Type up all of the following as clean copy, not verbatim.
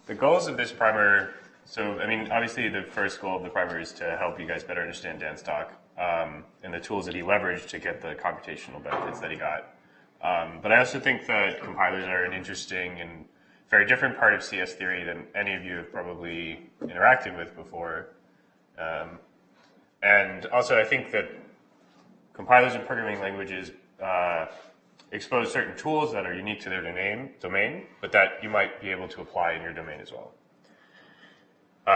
the goals of this primer, so I mean, obviously the first goal of the primer is to help you guys better understand Dan's talk and the tools that he leveraged to get the computational benefits that he got. But I also think that compilers are an interesting and very different part of CS theory than any of you have probably interacted with before. And also I think that compilers and programming languages expose certain tools that are unique to their domain, but that you might be able to apply in your domain as well.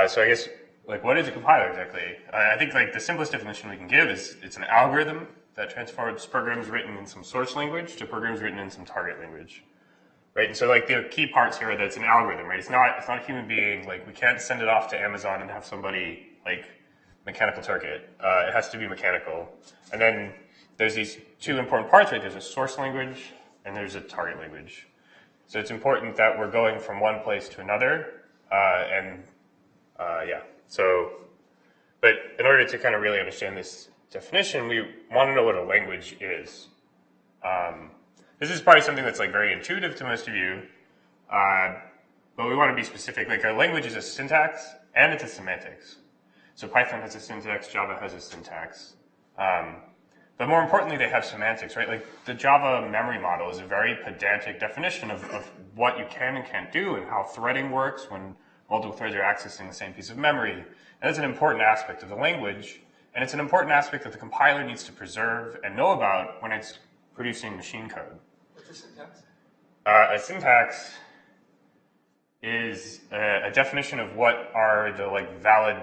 So I guess, like, what is a compiler exactly? I think, like, the simplest definition we can give is it's an algorithm that transforms programs written in some source language to programs written in some target language, right? And so, like, the key parts here are that it's an algorithm, right? It's not a human being. Like, we can't send it off to Amazon and have somebody, like, mechanical Turk it. It has to be mechanical. And then there's these two important parts, right? There's a source language and there's a target language. So it's important that we're going from one place to another, yeah. So, but in order to kind of really understand this definition, we want to know what a language is. This is probably something that's like very intuitive to most of you, but we want to be specific. Like, a language is a syntax and it's a semantics. So Python has a syntax, Java has a syntax. But more importantly, they have semantics, right? Like, the Java memory model is a very pedantic definition of what you can and can't do and how threading works when multiple threads are accessing the same piece of memory. And that's an important aspect of the language, and it's an important aspect that the compiler needs to preserve and know about when it's producing machine code. What's a syntax? A syntax is a definition of what are the, like, valid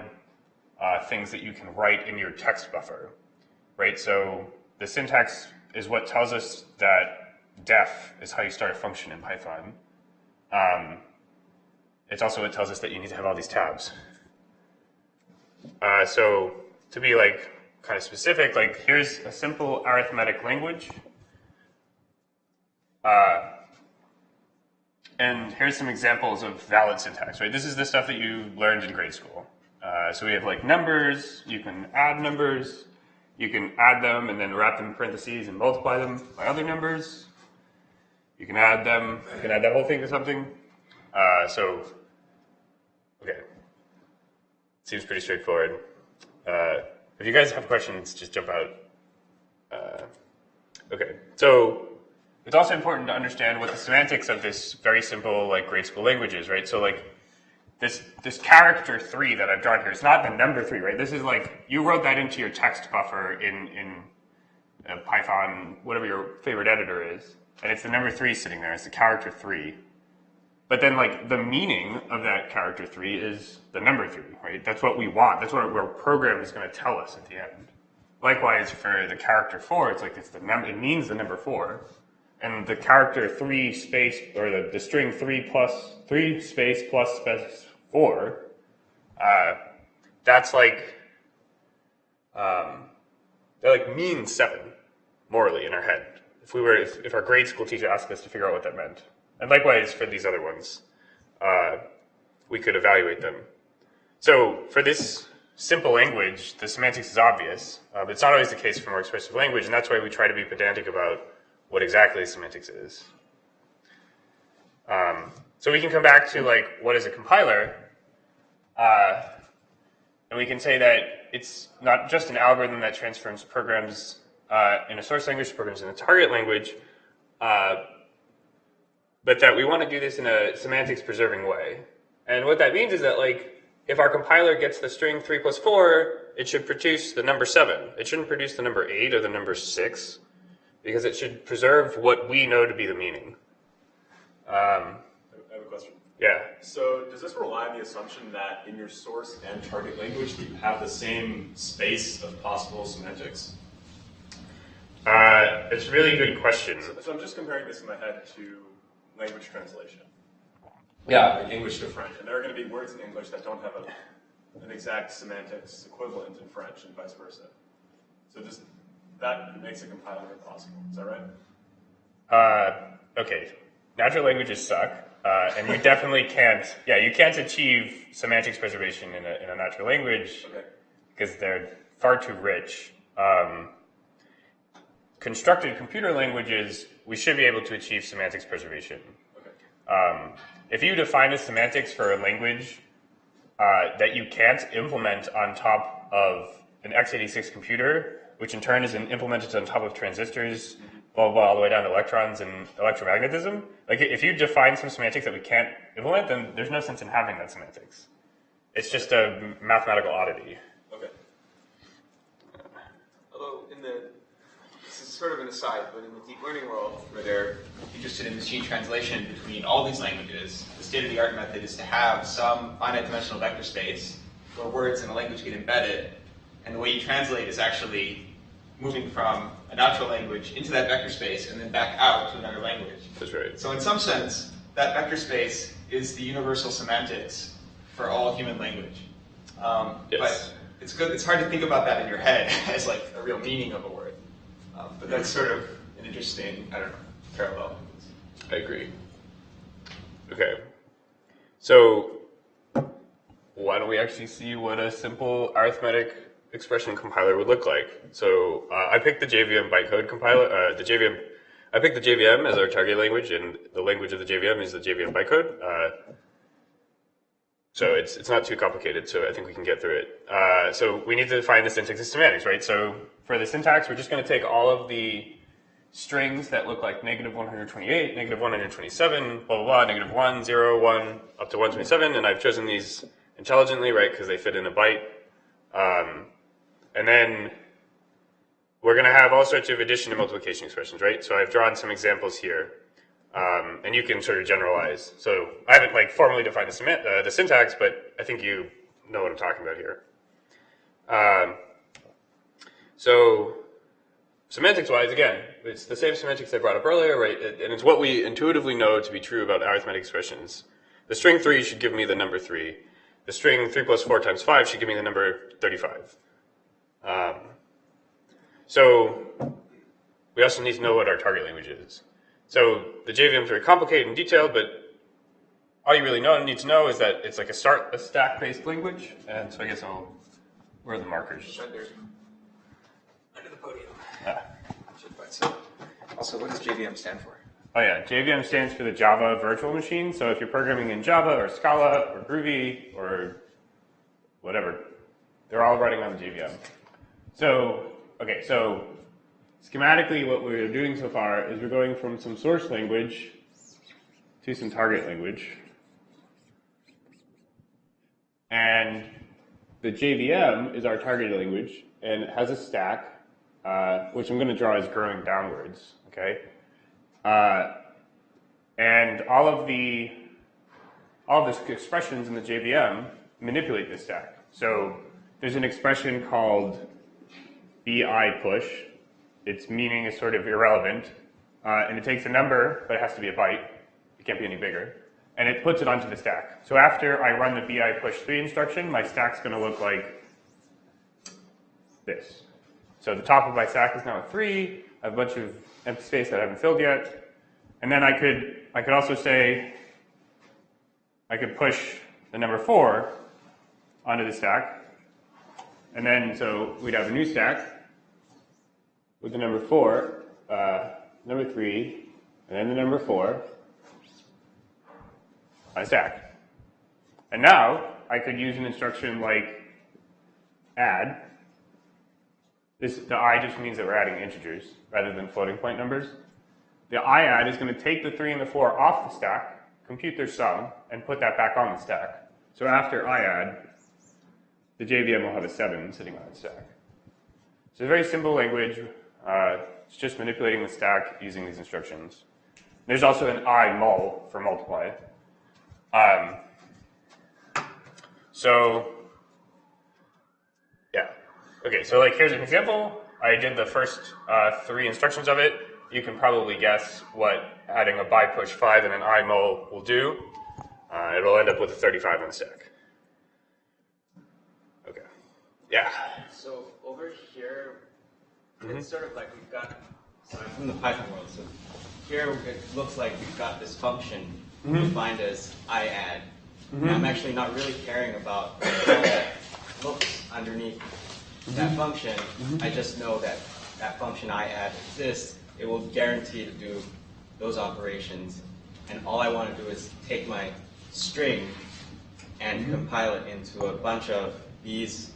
things that you can write in your text buffer, right? So the syntax is what tells us that def is how you start a function in Python. It's also what tells us that you need to have all these tabs. So to be, like, kind of specific, like, here's a simple arithmetic language. And here's some examples of valid syntax, right? This is the stuff that you learned in grade school. So we have, like, numbers. You can add numbers. You can add them and then wrap them in parentheses and multiply them by other numbers. You can add them. You can add that whole thing to something. Okay. Seems pretty straightforward. If you guys have questions, just jump out. Okay. So it's also important to understand what the semantics of this very simple, like, grade school language is, right? So, like, this character 3 that I've drawn here, it's not the number 3, right? This is, like, you wrote that into your text buffer in Python, whatever your favorite editor is, and it's the number 3 sitting there. It's the character 3. But then, like, the meaning of that character 3 is the number 3, right? That's what we want. That's what our program is going to tell us at the end. Likewise, for the character 4, it's like it means the number 4. And the character 3 space, or the string 3 space plus 4, that's like, that, like, means 7, morally, in our head. If our grade school teacher asked us to figure out what that meant. And likewise for these other ones, we could evaluate them. So for this simple language, the semantics is obvious, but it's not always the case for more expressive language, and that's why we try to be pedantic about what exactly semantics is. So we can come back to, like, what is a compiler, and we can say that it's not just an algorithm that transforms programs in a source language to programs in a target language, but that we want to do this in a semantics preserving way. And what that means is that, like, if our compiler gets the string 3 plus 4, it should produce the number 7. It shouldn't produce the number 8 or the number 6, because it should preserve what we know to be the meaning. I have a question. Yeah. So does this rely on the assumption that in your source and target language you have the same space of possible semantics? It's a really good question. So I'm just comparing this in my head to language translation. Yeah. Like English to French. And there are going to be words in English that don't have an exact semantics equivalent in French and vice versa. So just that makes a compiler impossible. Is that right? Okay. Natural languages suck, and you definitely can't. Yeah, you can't achieve semantics preservation in a natural language because they're far too rich. Constructed computer languages, we should be able to achieve semantics preservation. if you define a semantics for a language that you can't implement on top of an x86 computer, which in turn is implemented on top of transistors, blah, blah, blah, all the way down to electrons and electromagnetism, like if you define some semantics that we can't implement, then there's no sense in having that semantics. It's just a mathematical oddity. Okay. Although this is sort of an aside, but in the deep learning world, where they're interested in machine translation between all these languages, the state-of-the-art method is to have some finite dimensional vector space where words in a language get embedded, and the way you translate is actually moving from a natural language into that vector space and then back out to another language. That's right. So in some sense, that vector space is the universal semantics for all human language. Yes. But it's good. It's hard to think about that in your head as like a real meaning of a word. But that's sort of an interesting, I don't know, parallel. I agree. Okay. So why don't we actually see what a simple arithmetic expression compiler would look like? So I picked the JVM bytecode compiler. I picked the JVM as our target language, and the language of the JVM is the JVM bytecode. So it's not too complicated, so I think we can get through it. So we need to define the syntax and semantics, right? So for the syntax, we're just going to take all of the strings that look like negative 128, negative 127, blah, blah, blah, negative 1, 0, 1, up to 127, and I've chosen these intelligently, right, because they fit in a byte. And then we're going to have all sorts of addition and multiplication expressions, right? So I've drawn some examples here. And you can sort of generalize. So I haven't like formally defined the syntax, but I think you know what I'm talking about here. So semantics-wise, again, it's the same semantics I brought up earlier, right? And it's what we intuitively know to be true about arithmetic expressions. The string 3 should give me the number 3. The string 3 plus 4 times 5 should give me the number 35. So we also need to know what our target language is. So the JVM is very complicated and detailed, but all you really need to know is that it's like a stack-based language. And so I guess where are the markers? Under the podium. Ah. Also, what does JVM stand for? Oh yeah, JVM stands for the Java Virtual Machine. So if you're programming in Java or Scala or Groovy or whatever, they're all running on the JVM. So, okay, so schematically what we're doing so far is we're going from some source language to some target language. And the JVM is our target language, and it has a stack, which I'm going to draw as growing downwards, okay? And all of the expressions in the JVM manipulate this stack. So there's an expression called bi push. Its meaning is sort of irrelevant, and it takes a number, but it has to be a byte. It can't be any bigger. And it puts it onto the stack. So after I run the bi push 3 instruction, my stack's going to look like this. So the top of my stack is now a 3. I have a bunch of empty space that I haven't filled yet. And then I could also say, I could push the number 4 onto the stack. And then, so we'd have a new stack with the number 4, number 3, and then the number 4 on a stack. And now I could use an instruction like add. The I just means that we're adding integers rather than floating point numbers. The I add is going to take the 3 and the 4 off the stack, compute their sum, and put that back on the stack. So after I add, the JVM will have a 7 sitting on its stack. It's a very simple language. It's just manipulating the stack using these instructions. There's also an I mul for multiply. So, yeah. Okay, so like here's an example. I did the first 3 instructions of it. You can probably guess what adding a bi push 5 and an I mul will do. It'll end up with a 35 on the stack. Okay. Yeah. So over here, it's sort of like we've got, so I'm from the Python world, so here it looks like we've got this function defined as iadd. And I'm actually not really caring about how that looks underneath that function. I just know that that function iadd exists. It will guarantee to do those operations and all I want to do is take my string and compile it into a bunch of these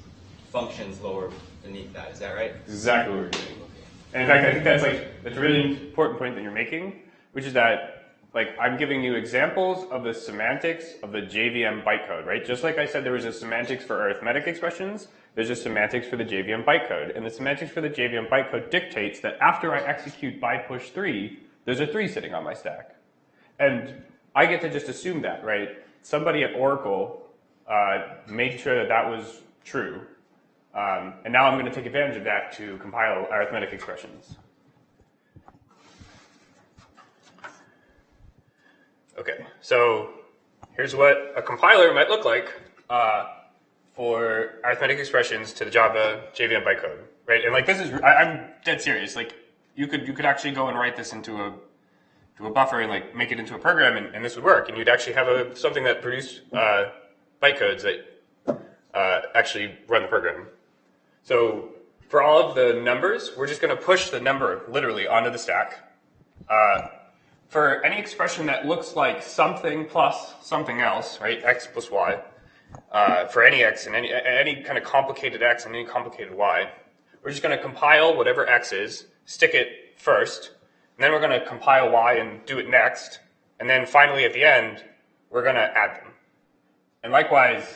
functions lower beneath that. Is that right? Exactly what we're doing. And in fact, I think that's a really important point that you're making, which is that I'm giving you examples of the semantics of the JVM bytecode, right? Just like I said there was a semantics for arithmetic expressions, there's a semantics for the JVM bytecode. And the semantics for the JVM bytecode dictates that after I execute by push 3, there's a 3 sitting on my stack. And I get to just assume that, right? Somebody at Oracle made sure that that was true. And now I'm going to take advantage of that to compile arithmetic expressions. Okay, so here's what a compiler might look like for arithmetic expressions to the Java JVM bytecode, right? And this is, I'm dead serious. You could actually go and write this into a buffer and make it into a program, and this would work. And you'd actually have something that produced bytecodes that actually run the program. So for all of the numbers, we're just going to push the number literally onto the stack. For any expression that looks like something plus something else, right, x plus y, for any x and any kind of complicated x and any complicated y, we're just going to compile whatever x is, stick it first, and then we're going to compile y and do it next, and then finally at the end, we're going to add them. And likewise,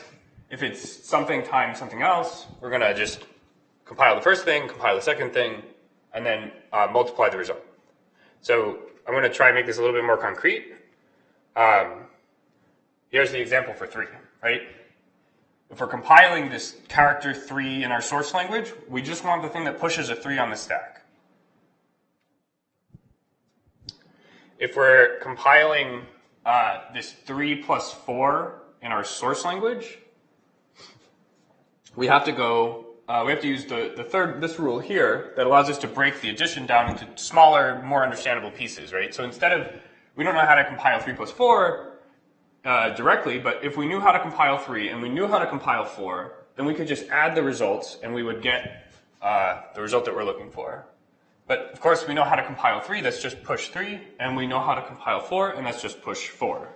if it's something times something else, we're going to just compile the first thing, compile the second thing, and then multiply the result. So I'm going to try and make this a little bit more concrete. Here's the example for 3, right? If we're compiling this character 3 in our source language, we just want the thing that pushes a 3 on the stack. If we're compiling this 3 plus 4 in our source language, we have to use this rule here that allows us to break the addition down into smaller, more understandable pieces, right? So we don't know how to compile 3 plus 4 directly, but if we knew how to compile 3 and we knew how to compile 4, then we could just add the results and we would get the result that we're looking for. But of course, we know how to compile 3, that's just push 3, and we know how to compile 4, and that's just push 4.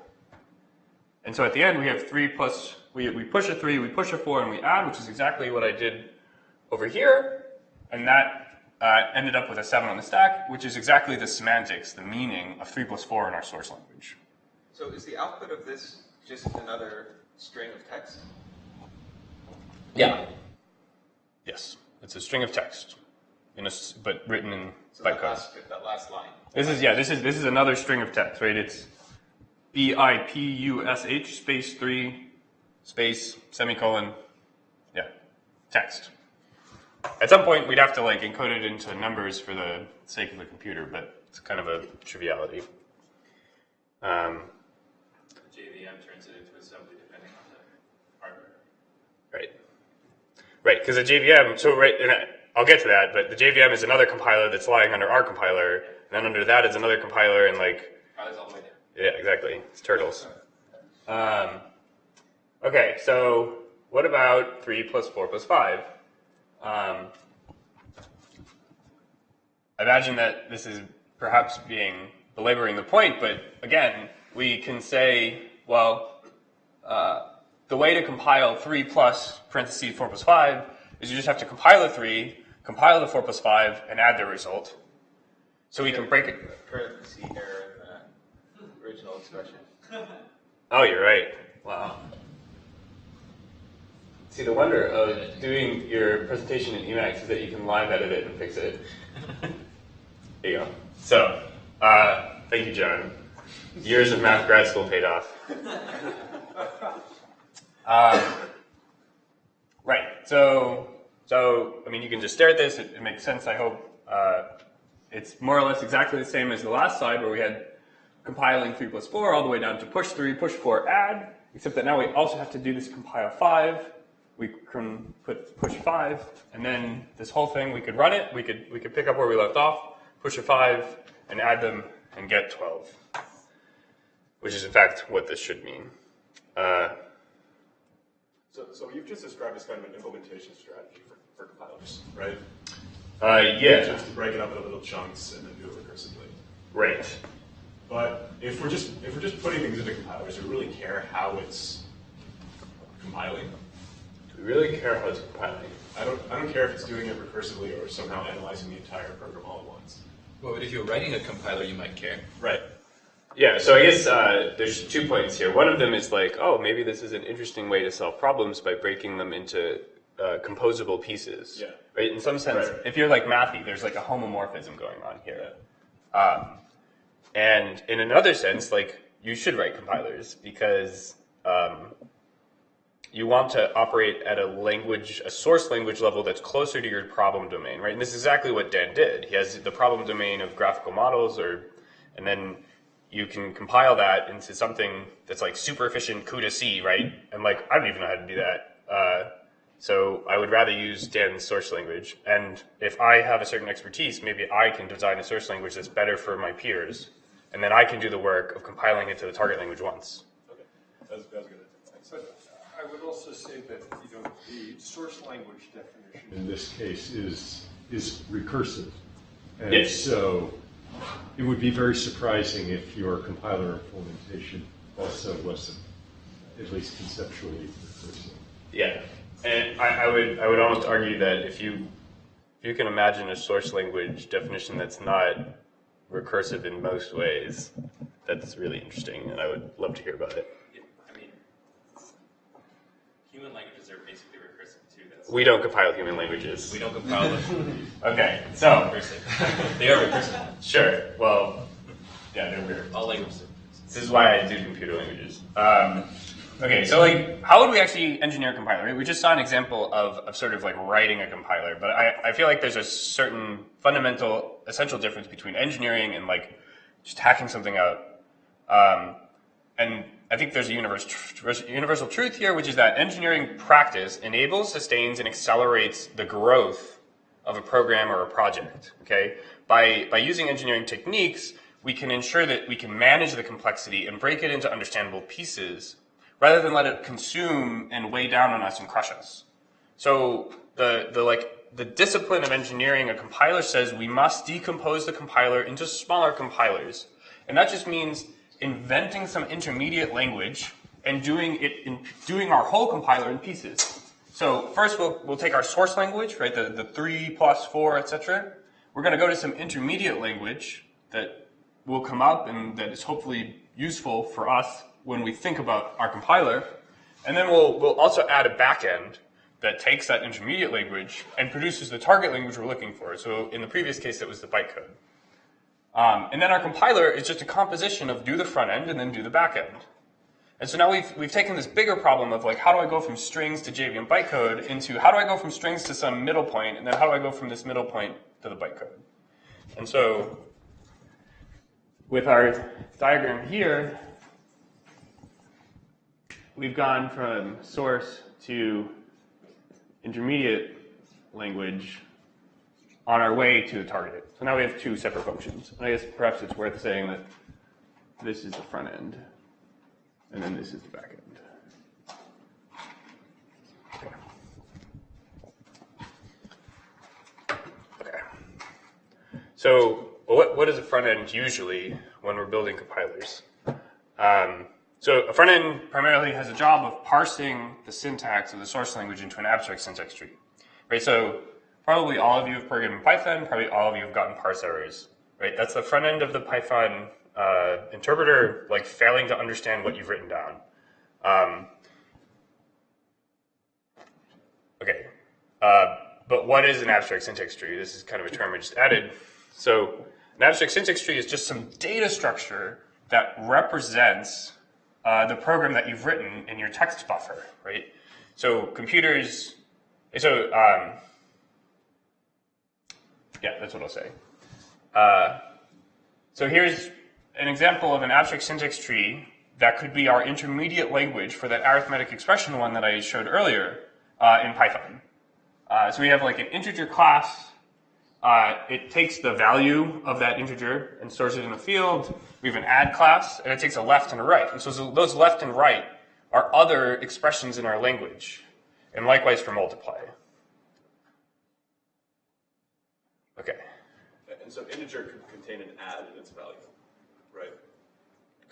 And so at the end, we have 3 plus, we push a 3, we push a 4, and we add, which is exactly what I did over here, and that ended up with a 7 on the stack, which is exactly the semantics, the meaning of 3 plus 4 in our source language. So is the output of this just another string of text? Yeah. Yes, it's a string of text, but written in bytecode. That last line. This is another string of text, right? It's BIPUSH space 3 space semicolon, yeah, text. At some point, we'd have to encode it into numbers for the sake of the computer, but it's kind of a triviality. JVM turns it into assembly depending on the hardware. Right, because the JVM, and I'll get to that, but the JVM is another compiler that's lying under our compiler, and then under that is another compiler, and Compiler's all the way down. yeah, exactly, it's turtles. Okay, so what about 3 plus 4 plus 5? I imagine that this is perhaps belaboring the point, but again, we can say, well, the way to compile 3 plus parentheses 4 plus 5 is you just have to compile the 3, compile the 4 plus 5, and add the result. So we can break it. Parenthesis error in the original expression. Oh, you're right. Wow. See, the wonder of doing your presentation in Emacs is that you can live edit it and fix it. There you go. So, thank you, John. Years of math grad school paid off. Right. So I mean, you can just stare at this. It makes sense, I hope. It's more or less exactly the same as the last slide where we had compiling 3 plus 4 all the way down to push 3, push 4, add, except that now we also have to do this compile 5. We can push 5, and then this whole thing, we could run it, we could pick up where we left off, push a 5, and add them, and get 12. Which is in fact what this should mean. So you've just described as kind of an implementation strategy for compilers, right? Yeah. Just to break it up into little chunks and then do it recursively. Right. But if we're just putting things into compilers, do we really care how it's compiling? Do we really care how it's compiling? I don't care if it's doing it recursively or somehow analyzing the entire program all at once. Well, but if you're writing a compiler, you might care. Right. Yeah, so I guess there's 2 points here. One of them is like, oh, maybe this is an interesting way to solve problems by breaking them into composable pieces. Yeah. Right? In some sense, Right. if you're like mathy, there's like a homomorphism going on here. And in another sense, like, you should write compilers because you want to operate at a source language level that's closer to your problem domain, right? And this is exactly what Dan did. He has the problem domain of graphical models, and then you can compile that into something that's like super efficient CUDA C, right? And like, I don't even know how to do that. So I would rather use Dan's source language. And if I have a certain expertise, maybe I can design a source language that's better for my peers. And then I can do the work of compiling it to the target language once. Okay, that's good. Thanks. But I would also say that the source language definition in this case is recursive, and Yes. so it would be very surprising if your compiler implementation also wasn't at least conceptually recursive. Yeah, and I would almost argue that if you can imagine a source language definition that's not recursive in most ways, that's really interesting, and I would love to hear about it. I mean, human languages are basically recursive too. We don't compile human languages. We don't compile them. Okay, so Recursive. They are recursive. sure. Well, yeah, they're weird. All languages are. This is why I do computer languages. Okay, so like, how would we actually engineer a compiler? Right? We just saw an example of sort of like writing a compiler, but I feel like there's a certain fundamental, essential difference between engineering and like just hacking something out. And I think there's a universal truth here, which is that engineering practice enables, sustains, and accelerates the growth of a program or a project. Okay, by using engineering techniques, we can ensure that we can manage the complexity and break it into understandable pieces, rather than let it consume and weigh down on us and crush us. So the discipline of engineering a compiler says we must decompose the compiler into smaller compilers. And that just means inventing some intermediate language and doing our whole compiler in pieces. So first we'll take our source language, right, the 3 plus 4, etc. We're going to go to some intermediate language that will come up and that is hopefully useful for us when we think about our compiler, and then we'll also add a backend that takes that intermediate language and produces the target language we're looking for. So in the previous case, it was the bytecode. And then our compiler is just a composition of do the front end and then do the back end. And so now we've taken this bigger problem of like, how do I go from strings to JVM bytecode into how do I go from strings to some middle point, and then how do I go from this middle point to the bytecode? And so with our diagram here, we've gone from source to intermediate language on our way to the target. So now we have 2 separate functions. And I guess perhaps it's worth saying that this is the front end, and then this is the back end. Okay. So what is a front end usually when we're building compilers? So a front end primarily has a job of parsing the syntax of the source language into an abstract syntax tree, right? So probably all of you have programmed in Python, probably all of you have gotten parse errors, right? That's the front end of the Python interpreter, like failing to understand what you've written down. Okay, but what is an abstract syntax tree? This is kind of a term I just added. So an abstract syntax tree is just some data structure that represents the program that you've written in your text buffer, right? So computers, yeah, that's what I'll say. So here's an example of an abstract syntax tree that could be our intermediate language for that arithmetic expression one that I showed earlier in Python. So we have like an integer class. It takes the value of that integer and stores it in a field. We have an add class, and it takes a left and a right. And so those left and right are other expressions in our language, and likewise for multiply. Okay. And so integer could contain an add in its value, right?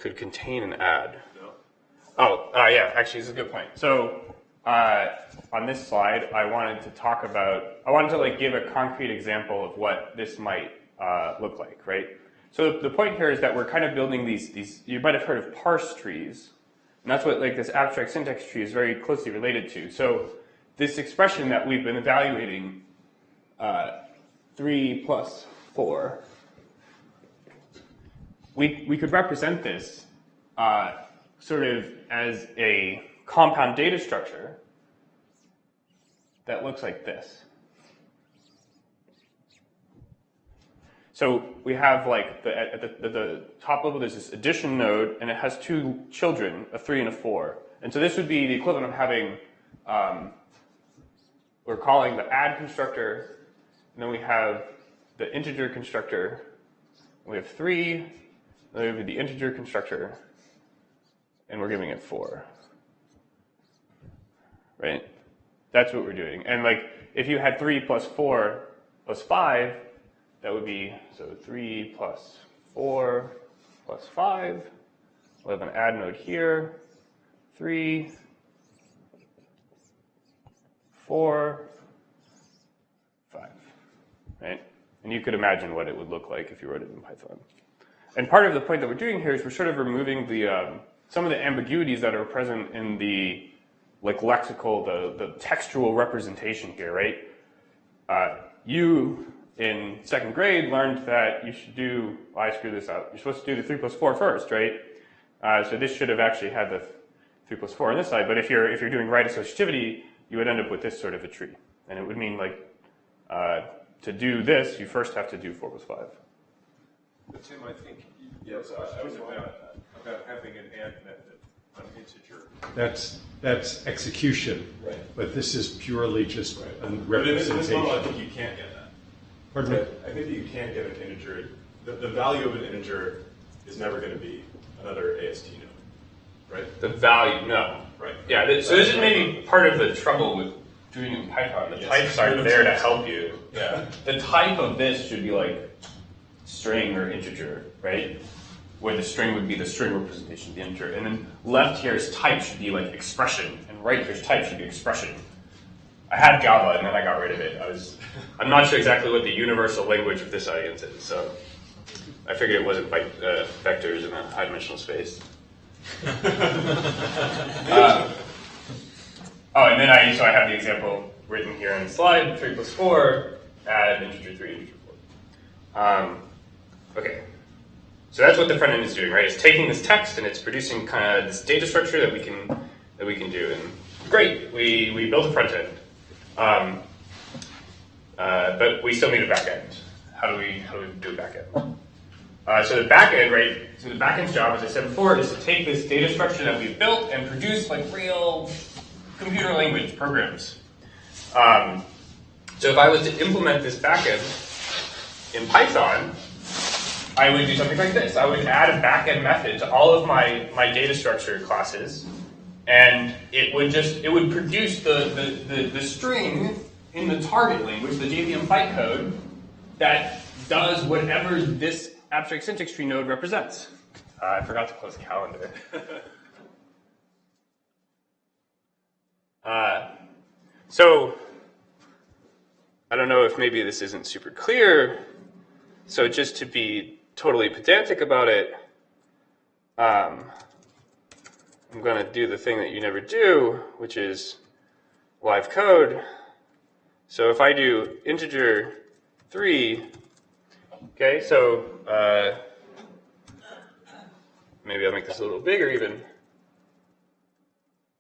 could contain an add. No. Oh, yeah, actually, this is a good point. So on this slide, I wanted to like give a concrete example of what this might look like, right? So the point here is that we're kind of building these, you might have heard of parse trees, and that's what like this abstract syntax tree is very closely related to. So this expression that we've been evaluating, 3 plus 4, we could represent this sort of as a compound data structure that looks like this. So we have like at the top level there's this addition node, and it has two children, a 3 and a 4. And so this would be the equivalent of having, we're calling the add constructor, and then we have the integer constructor. We have 3, and then we have the integer constructor, and we're giving it 4. Right? That's what we're doing. And like if you had 3 plus 4 plus 5, that would be, so 3 plus 4 plus 5. We'll have an add node here. 3, 4, 5. Right? And you could imagine what it would look like if you wrote it in Python. And part of the point that we're doing here is we're sort of removing the some of the ambiguities that are present in the like lexical, the textual representation here, right? You in 2nd grade learned that you should do, well, I screwed this up. You're supposed to do the 3 plus 4 first, right? So this should have actually had the 3 plus 4 on this side, but if you're doing right associativity, you would end up with this sort of a tree. And it would mean like, to do this, you first have to do 4 plus 5. But Tim, I think, yes, I was about having an add method on integer. That's execution, right? But this is purely just a But in representation. this model, I think you can't get that. Pardon me? I think that you can get an integer. The value of an integer is never going to be another AST node, right? The value, no. Right. Yeah, so this is maybe part of the trouble with doing it in Python. The types aren't there to help you. Yeah. The type of this should be like string or integer, right? Where the string would be the string representation of the integer. And then left here's type should be like expression, and right here's type should be expression. I had Java and then I got rid of it. I'm not sure exactly what the universal language of this audience is, so I figured it wasn't vectors in a high-dimensional space. And then I have the example written here on the slide: 3 plus 4, add integer 3, integer 4. Okay, so that's what the front end is doing, right? It's taking this text and it's producing kind of this data structure that we can do. And great, we built a front end. But we still need a backend. How do we do a backend? So the backend, right? So the backend's job, as I said before, is to take this data structure that we've built and produce like real computer language programs. So if I was to implement this backend in Python, I would do something like this. I would add a backend method to all of my data structure classes, and it would produce the string in the target language, the JVM bytecode, that does whatever this abstract syntax tree node represents. I forgot to close the calendar. So I don't know if maybe this isn't super clear. So just to be totally pedantic about it, I'm going to do the thing that you never do, which is live code. So if I do integer 3, okay, so maybe I'll make this a little bigger even.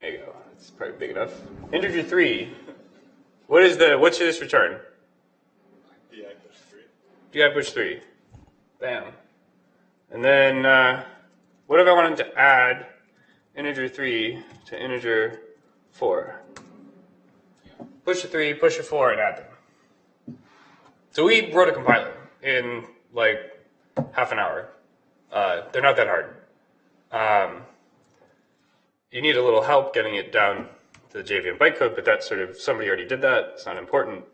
There you go. It's probably big enough. Integer 3. What should this return? DI push 3. DI push 3. Bam. And then what if I wanted to add integer 3 to integer 4? Push a 3, push a 4, and add them. So we wrote a compiler in like half an hour. They're not that hard. You need a little help getting it down to the JVM bytecode, but that's sort of, somebody already did that. It's not important.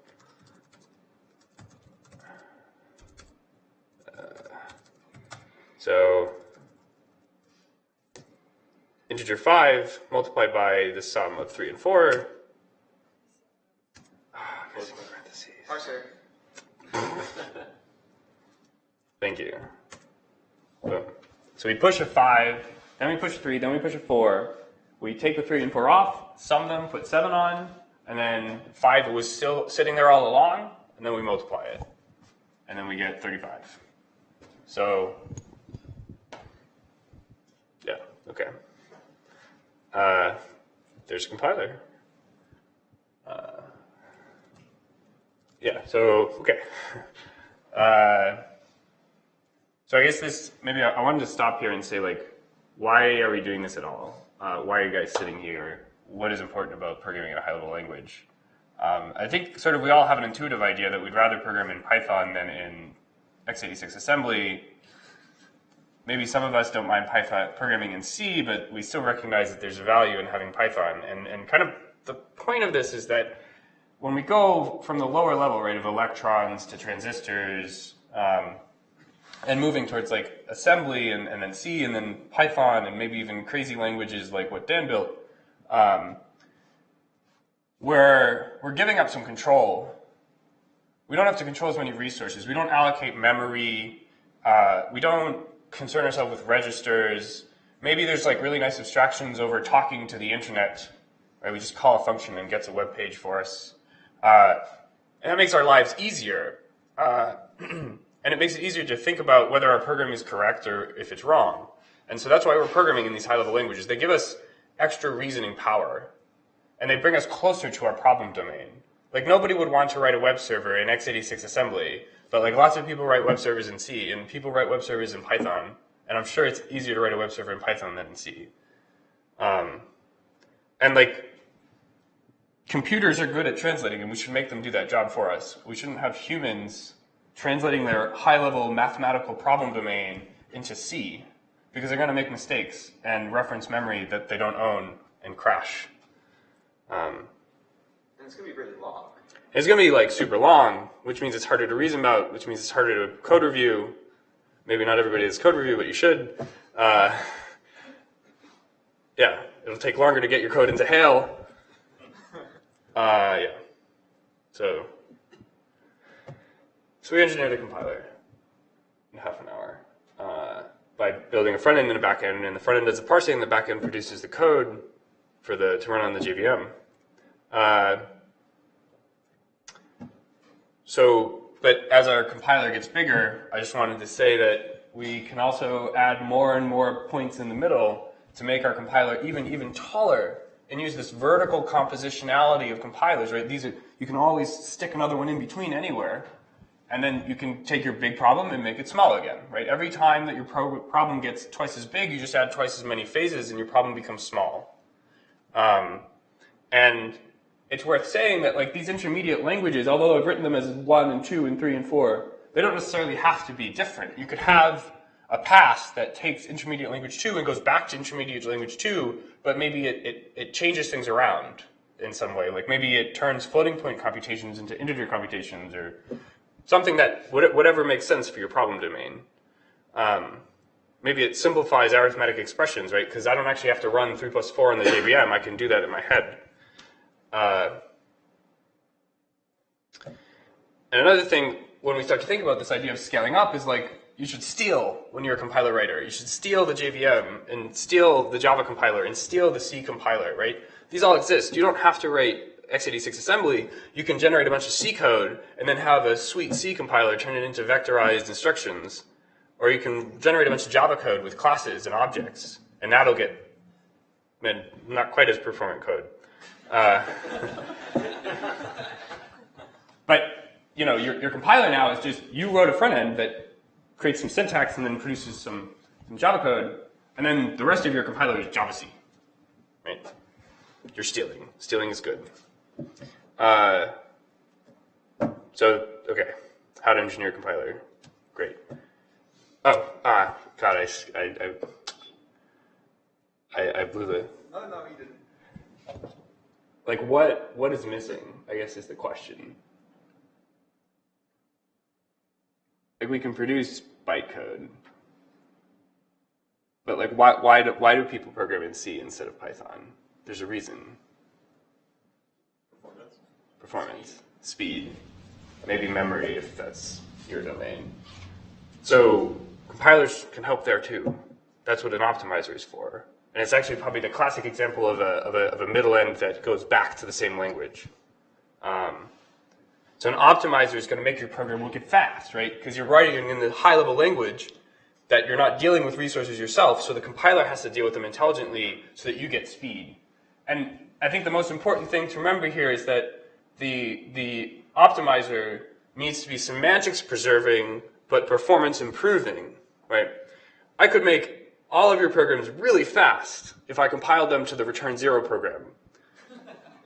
So integer 5 multiplied by the sum of 3 and 4. Parser. Thank you. Boom. So we push a 5, then we push 3, then we push a 4. We take the 3 and 4 off, sum them, put 7 on, and then 5 was still sitting there all along, and then we multiply it. And then we get 35. So, yeah, okay. There's a compiler. Yeah, so, okay. So I guess this, maybe I wanted to stop here and say, like, why are we doing this at all? Why are you guys sitting here? What is important about programming in a high-level language? I think sort of we all have an intuitive idea that we'd rather program in Python than in x86 assembly. Maybe some of us don't mind Python programming in C, but we still recognize that there's a value in having Python. And kind of the point of this is that when we go from the lower level, right, of electrons to transistors, and moving towards like assembly and then C and then Python and maybe even crazy languages like what Dan built, we're giving up some control. We don't have to control as many resources. We don't allocate memory. We don't concern ourselves with registers. Maybe there's like really nice abstractions over talking to the internet. Right? We just call a function and gets a web page for us. And that makes our lives easier. And it makes it easier to think about whether our program is correct or if it's wrong. And so that's why we're programming in these high-level languages. They give us extra reasoning power. And they bring us closer to our problem domain. Like, nobody would want to write a web server in x86 assembly, but like lots of people write web servers in C, and people write web servers in Python. And I'm sure it's easier to write a web server in Python than in C. And like, computers are good at translating, and we should make them do that job for us. We shouldn't have humans translating their high-level mathematical problem domain into C, because they're going to make mistakes and reference memory that they don't own and crash. And it's going to be really long. It's going to be like super long, which means it's harder to reason about, which means it's harder to code review. Maybe not everybody does code review, but you should. Yeah, it'll take longer to get your code into Hail. Yeah. So we engineered a compiler in half an hour by building a front end and a back end, and the front end does the parsing, and the back end produces the code for to run on the JVM. But as our compiler gets bigger, I just wanted to say that we can also add more and more points in the middle to make our compiler even taller, and use this vertical compositionality of compilers, right? You can always stick another one in between anywhere, and then you can take your big problem and make it small again, right? Every time that your problem gets twice as big, you just add twice as many phases, and your problem becomes small. And it's worth saying that like these intermediate languages, although I've written them as 1 and 2 and 3 and 4, they don't necessarily have to be different. You could have a pass that takes intermediate language 2 and goes back to intermediate language 2, but maybe it changes things around in some way. Like maybe it turns floating point computations into integer computations, or something that, whatever makes sense for your problem domain. Maybe it simplifies arithmetic expressions, right? Because I don't actually have to run 3 plus 4 in the JVM. I can do that in my head. And another thing, when we start to think about this idea of scaling up, is like, you should steal when you're a compiler writer. You should steal the JVM, and steal the Java compiler, and steal the C compiler, right? These all exist. You don't have to write x86 assembly. You can generate a bunch of C code, and then have a sweet C compiler turn it into vectorized instructions. Or you can generate a bunch of Java code with classes and objects, and that'll get not quite as performant code. But you know, your compiler now is just, you wrote a front end that creates some syntax and then produces some Java code, and then the rest of your compiler is Java C, right? You're stealing. Stealing is good. So, okay, how to engineer a compiler. Great. Oh, God, I blew the... Oh, no, you didn't. Like, what is missing, I guess, is the question. Like, we can produce bytecode. But like, why do people program in C instead of Python? There's a reason. Performance. Speed. Maybe memory if that's your domain. So compilers can help there too. That's what an optimizer is for. And it's actually probably the classic example of a middle end that goes back to the same language. So an optimizer is going to make your program look fast, right? Because you're writing in the high-level language that you're not dealing with resources yourself, so the compiler has to deal with them intelligently so that you get speed. And I think the most important thing to remember here is that the optimizer needs to be semantics preserving but performance improving, right? I could make all of your programs really fast if I compiled them to the return 0 program.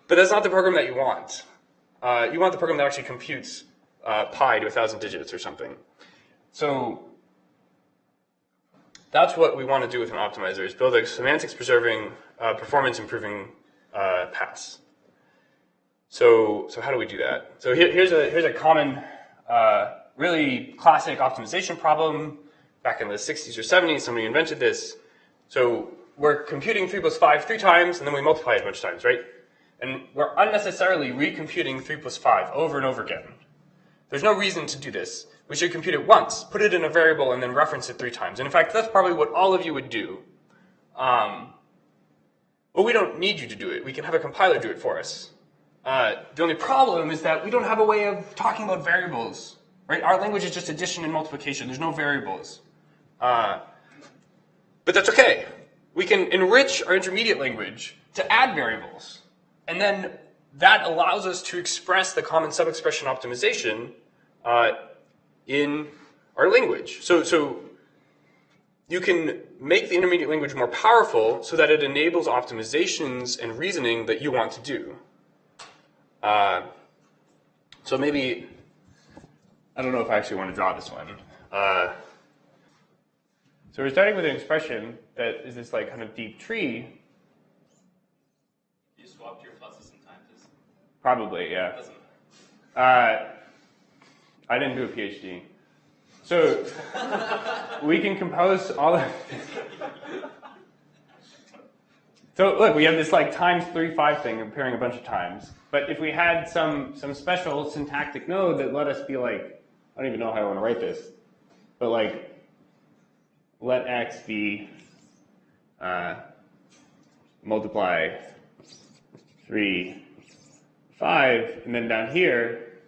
But that's not the program that you want. You want the program that actually computes pi to 1,000 digits or something. So that's what we want to do with an optimizer, is build a semantics preserving, performance improving pass. So how do we do that? So here's a common, really classic optimization problem. Back in the 60s or 70s, somebody invented this. So we're computing 3 plus 5 3 times, and then we multiply it a bunch of times, right? And we're unnecessarily recomputing 3 plus 5 over and over again. There's no reason to do this. We should compute it once, put it in a variable, and then reference it 3 times. And in fact, that's probably what all of you would do. But we don't need you to do it. We can have a compiler do it for us. The only problem is that we don't have a way of talking about variables, right? Our language is just addition and multiplication. There's no variables. But that's okay. We can enrich our intermediate language to add variables. And then that allows us to express the common subexpression optimization in our language. So you can make the intermediate language more powerful so that it enables optimizations and reasoning that you want to do. So maybe, I don't know if I actually want to draw this one. So we're starting with an expression that is this like kind of deep tree. You swapped your pluses and times. Probably, yeah. I didn't do a PhD. So we can compose all of So look, we have this like times 3, 5 thing appearing a bunch of times. But if we had some special syntactic node that let us be like, I don't even know how I want to write this, but like, let x be multiply 3, 5, and then down here,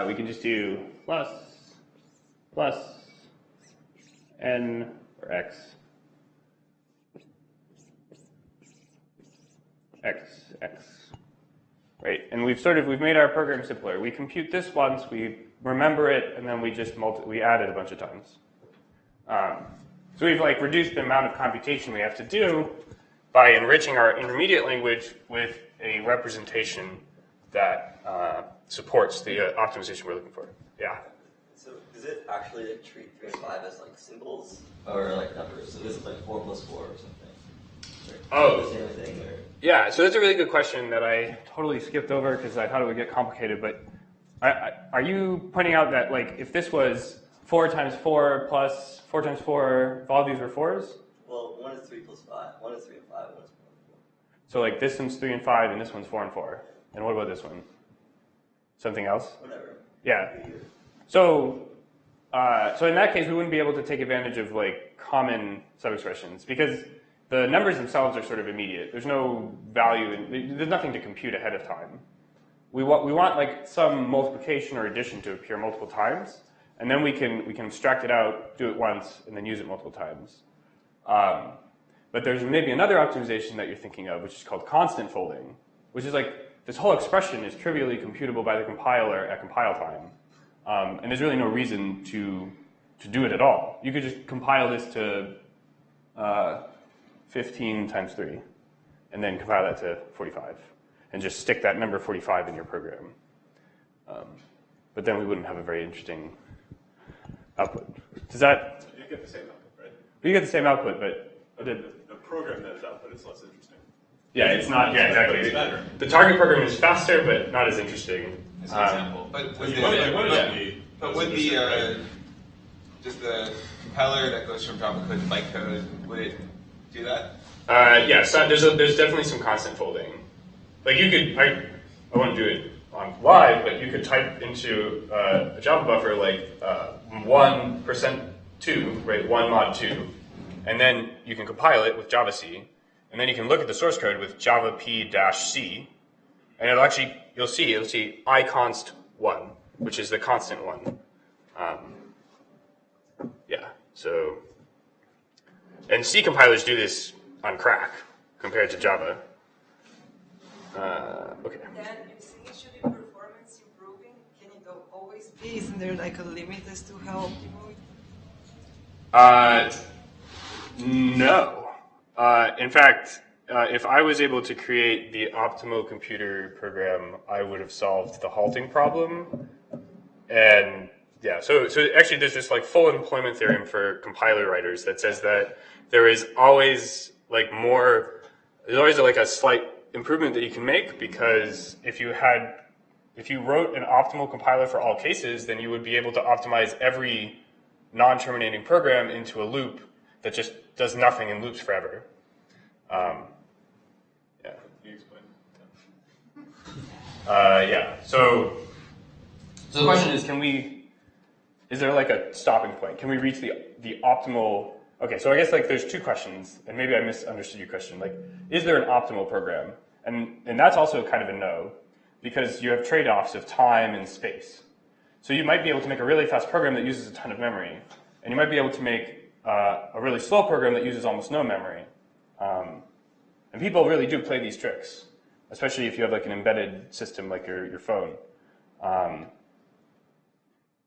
we can just do plus n or x, right? And we've made our program simpler. We compute this once, we remember it, and then we just we add it a bunch of times. So we've like reduced the amount of computation we have to do by enriching our intermediate language with a representation that supports the optimization we're looking for. Yeah. So does it actually like, treat 3 and 5 as like symbols or like numbers? So this is like 4 plus 4 or something. Oh. The same thing, or? Yeah, so that's a really good question that I totally skipped over because I thought it would get complicated. But are you pointing out that like if this was 4 times 4 plus 4 times 4, if all of these were 4s? Well, one is 3 plus 5. One is 3 and 5. One is 4 and 4. So like this one's 3 and 5, and this one's 4 and 4. And what about this one? Something else? Whatever. Yeah. So in that case, we wouldn't be able to take advantage of like common subexpressions because the numbers themselves are sort of immediate. There's no value, there's nothing to compute ahead of time. We want like some multiplication or addition to appear multiple times, and then we can abstract it out, do it once, and then use it multiple times. But there's maybe another optimization that you're thinking of, which is called constant folding, which is like this whole expression is trivially computable by the compiler at compile time. And there's really no reason to do it at all. You could just compile this to 15 times 3, and then compile that to 45, and just stick that number 45 in your program. But then we wouldn't have a very interesting output. Does that? You get the same output, right? You get the same output, but the program that is output is less interesting. Yeah, it's not. Yeah, exactly. It's better. The target program is faster, but not as interesting. As an example. But with does the compiler that goes from Java code to bytecode, would it do that? Yeah, so there's definitely some constant folding. Like you could, I won't do it on live, but you could type into a Java buffer like 1%2, right, 1 mod 2, and then you can compile it with Javac, and then you can look at the source code with Java p-c, and you'll see iconst 1, which is the constant one. Yeah, so, and C compilers do this on crack compared to Java. Okay. Then if C should be performance improving, can it always be? Isn't there like a limit as to how optimal No. In fact, if I was able to create the optimal computer program, I would have solved the halting problem. And yeah, so actually there's this like full employment theorem for compiler writers that says that there is always like there's always like a slight improvement that you can make, because if you wrote an optimal compiler for all cases, then you would be able to optimize every non-terminating program into a loop that just does nothing and loops forever. Yeah. Can you explain? Yeah. So the question is, is there like a stopping point? Can we reach the optimal? Okay, so I guess like there's two questions, and maybe I misunderstood your question. Like, is there an optimal program? And that's also kind of a no, because you have trade-offs of time and space. So you might be able to make a really fast program that uses a ton of memory, and you might be able to make a really slow program that uses almost no memory. And people really do play these tricks, especially if you have like an embedded system like your phone.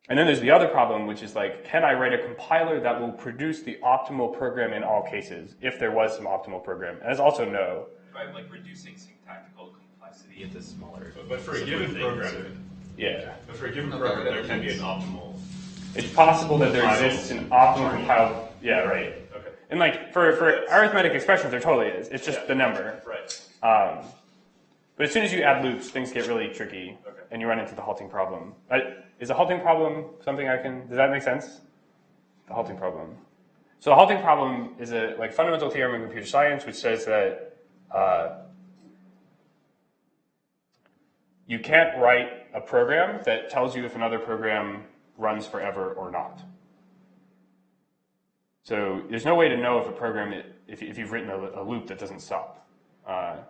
And then there's the other problem, which is like, can I write a compiler that will produce the optimal program in all cases, if there was some optimal program? And it's also no. By like reducing syntactical complexity into smaller. But for a given program, Yeah. but for a given program, there can be an optimal. It's possible that there exists an optimal compiled. Yeah, right. Okay. And like for arithmetic expressions, there totally is. It's just the number. Right. But as soon as you add loops, things get really tricky, and you run into the halting problem. Is the halting problem something does that make sense? The halting problem. So the halting problem is a like fundamental theorem in computer science, which says that you can't write a program that tells you if another program runs forever or not. So there's no way to know if a program, if you've written a loop that doesn't stop. I'm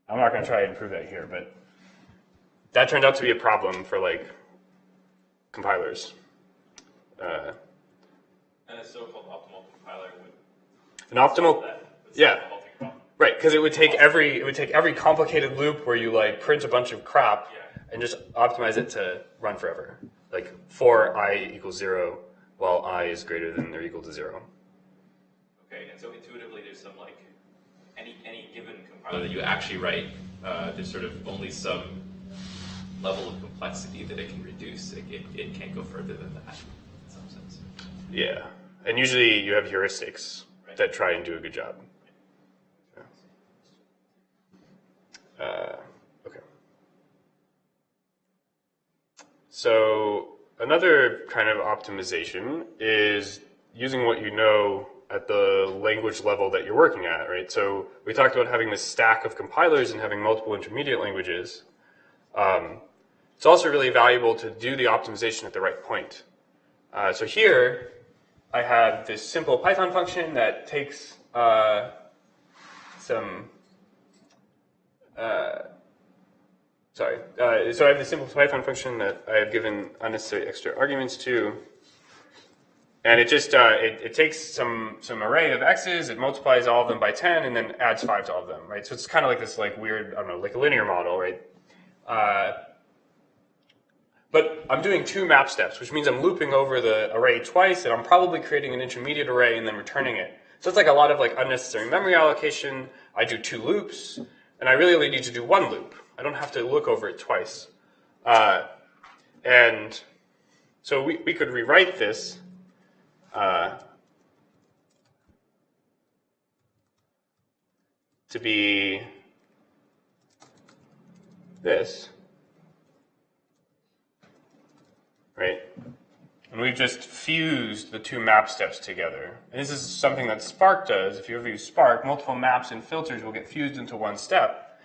not going to try and prove that here, but that turned out to be a problem for like compilers. And a so-called optimal compiler would An optimal, solve that, yeah. the halting problem. Right, because it would take every complicated loop where you like print a bunch of crap and just optimize it to run forever. Like for I equals 0, while I is greater than or equal to 0. Okay, and so intuitively there's some like any given compiler that you actually write, there's sort of only some level of complexity that it can reduce. It can't go further than that in some sense. Yeah, and usually you have heuristics that try and do a good job. Okay. So another kind of optimization is using what you know at the language level that you're working at, right? So we talked about having this stack of compilers and having multiple intermediate languages. It's also really valuable to do the optimization at the right point. So here, I have this simple Python function that takes so I have this simple Python function that I have given unnecessary extra arguments to, and it just it takes some array of x's, it multiplies all of them by 10, and then adds 5 to all of them, right? So it's kind of like this like weird, I don't know, like a linear model, right? But I'm doing 2 map steps, which means I'm looping over the array twice, and I'm probably creating an intermediate array and then returning it. So it's like a lot of like unnecessary memory allocation. I do 2 loops, and I really only need to do 1 loop. I don't have to look over it twice. And so we could rewrite this to be this, right? And we've just fused the two map steps together. And this is something that Spark does. If you ever use Spark, multiple maps and filters will get fused into one step.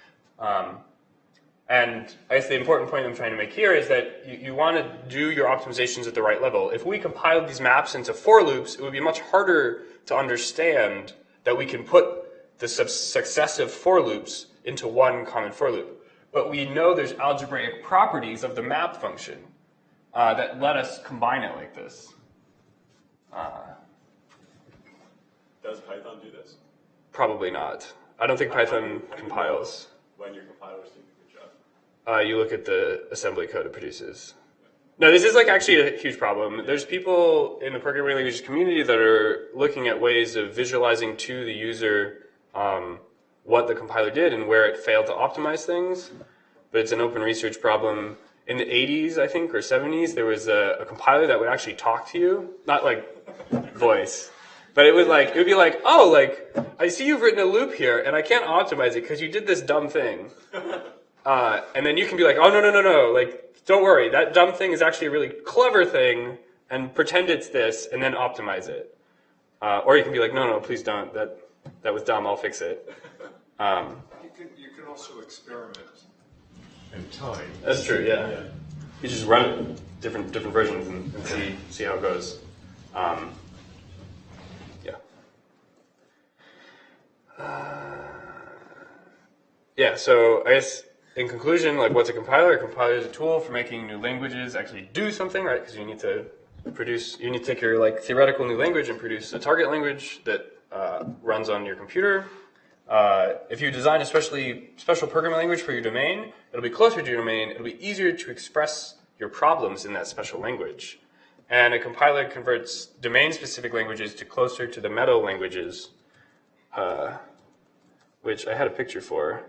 And I guess the important point I'm trying to make here is that you want to do your optimizations at the right level. If we compiled these maps into for loops, it would be much harder to understand that we can put the successive for loops into one common for loop. But we know there's algebraic properties of the map function that let us combine it like this. Does Python do this? Probably not. I don't think Python compiles. When your compilers do a good job. You look at the assembly code it produces. No, this is like actually a huge problem. There's people in the programming languages community that are looking at ways of visualizing to the user what the compiler did and where it failed to optimize things. But it's an open research problem. In the 80s, I think, or 70s, there was a compiler that would actually talk to you, not like voice, but it would be like, oh, like I see you've written a loop here, and I can't optimize it because you did this dumb thing. And then you can be like, oh no, like don't worry, that dumb thing is actually a really clever thing, and pretend it's this, and then optimize it. Or you can be like, no, please don't. That was dumb. I'll fix it. You can also experiment and time. That's true. Yeah. You just run it different versions and see how it goes. Yeah. So I guess in conclusion, like, what's a compiler? A compiler is a tool for making new languages actually do something, right? Because you need to take your like theoretical new language and produce a target language that runs on your computer. If you design a special programming language for your domain, it'll be closer to your domain. It'll be easier to express your problems in that special language. And a compiler converts domain-specific languages to closer to the meta languages, which I had a picture for,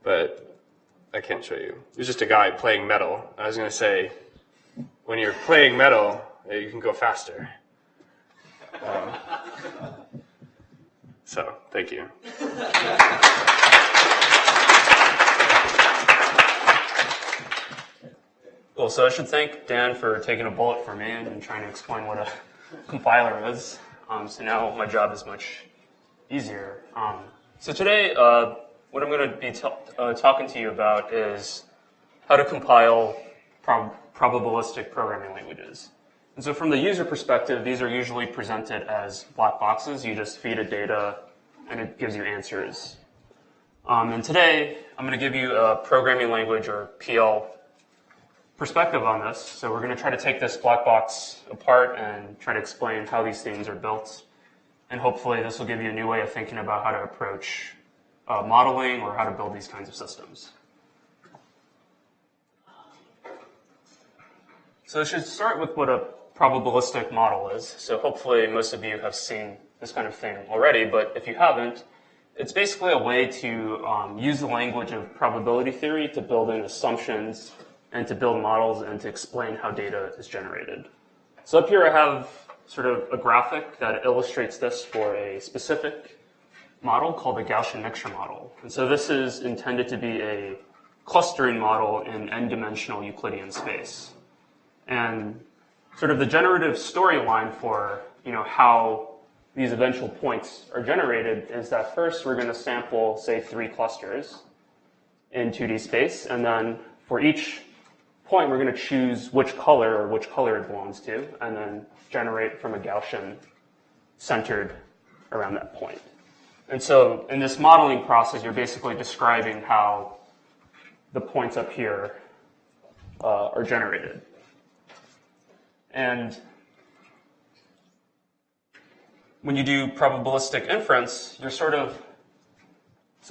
but I can't show you. It was just a guy playing metal. I was going to say, when you're playing metal, you can go faster. So, thank you. Cool, so I should thank Dan for taking a bullet for me and trying to explain what a compiler is. So now my job is much easier. So today, what I'm going to be talking to you about is how to compile probabilistic programming languages. And so from the user perspective, these are usually presented as black boxes. You just feed it data, and it gives you answers. And today, I'm going to give you a programming language, or PL, perspective on this. So we're going to try to take this black box apart and try to explain how these things are built. And hopefully this will give you a new way of thinking about how to approach modeling or how to build these kinds of systems. So I should start with what a probabilistic model is. So hopefully most of you have seen this kind of thing already, but if you haven't, it's basically a way to use the language of probability theory to build in assumptions and to build models and to explain how data is generated. So up here I have sort of a graphic that illustrates this for a specific model called the Gaussian mixture model. And so this is intended to be a clustering model in n-dimensional Euclidean space. And sort of the generative storyline for how these eventual points are generated is that first we're going to sample, say, 3 clusters in 2D space, and then for each point we're going to choose which color it belongs to, and then generate from a Gaussian centered around that point. And so in this modeling process, you're basically describing how the points up here are generated. And when you do probabilistic inference, you're so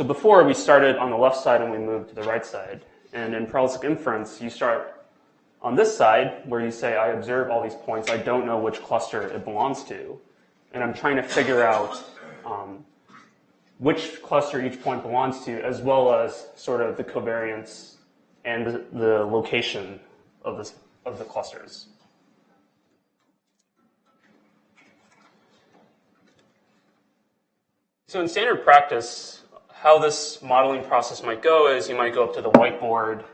before we started on the left side and we moved to the right side. And in probabilistic inference, you start on this side where you say, I observe all these points. I don't know which cluster it belongs to. And I'm trying to figure out which cluster each point belongs to, as well as sort of the covariance and the location of the clusters. So in standard practice, how this modeling process might go is you might go up to the whiteboard,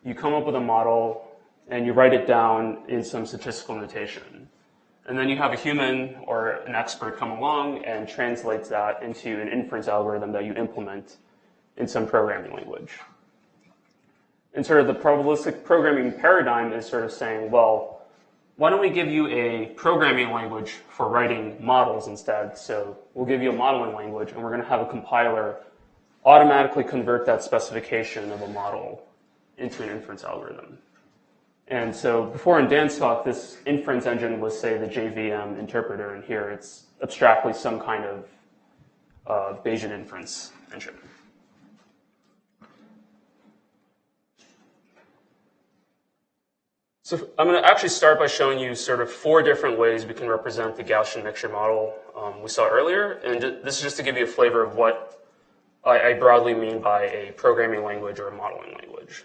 you come up with a model, and you write it down in some statistical notation. And then you have a human or an expert come along and translates that into an inference algorithm that you implement in some programming language. And sort of the probabilistic programming paradigm is sort of saying, well, why don't we give you a programming language for writing models instead? So we'll give you a modeling language, and we're going to have a compiler automatically convert that specification of a model into an inference algorithm. And so before in Dan's talk, this inference engine was, say, the JVM interpreter, and here it's abstractly some kind of Bayesian inference engine. So I'm going to actually start by showing you sort of 4 different ways we can represent the Gaussian mixture model we saw earlier. And this is just to give you a flavor of what I broadly mean by a programming language or a modeling language.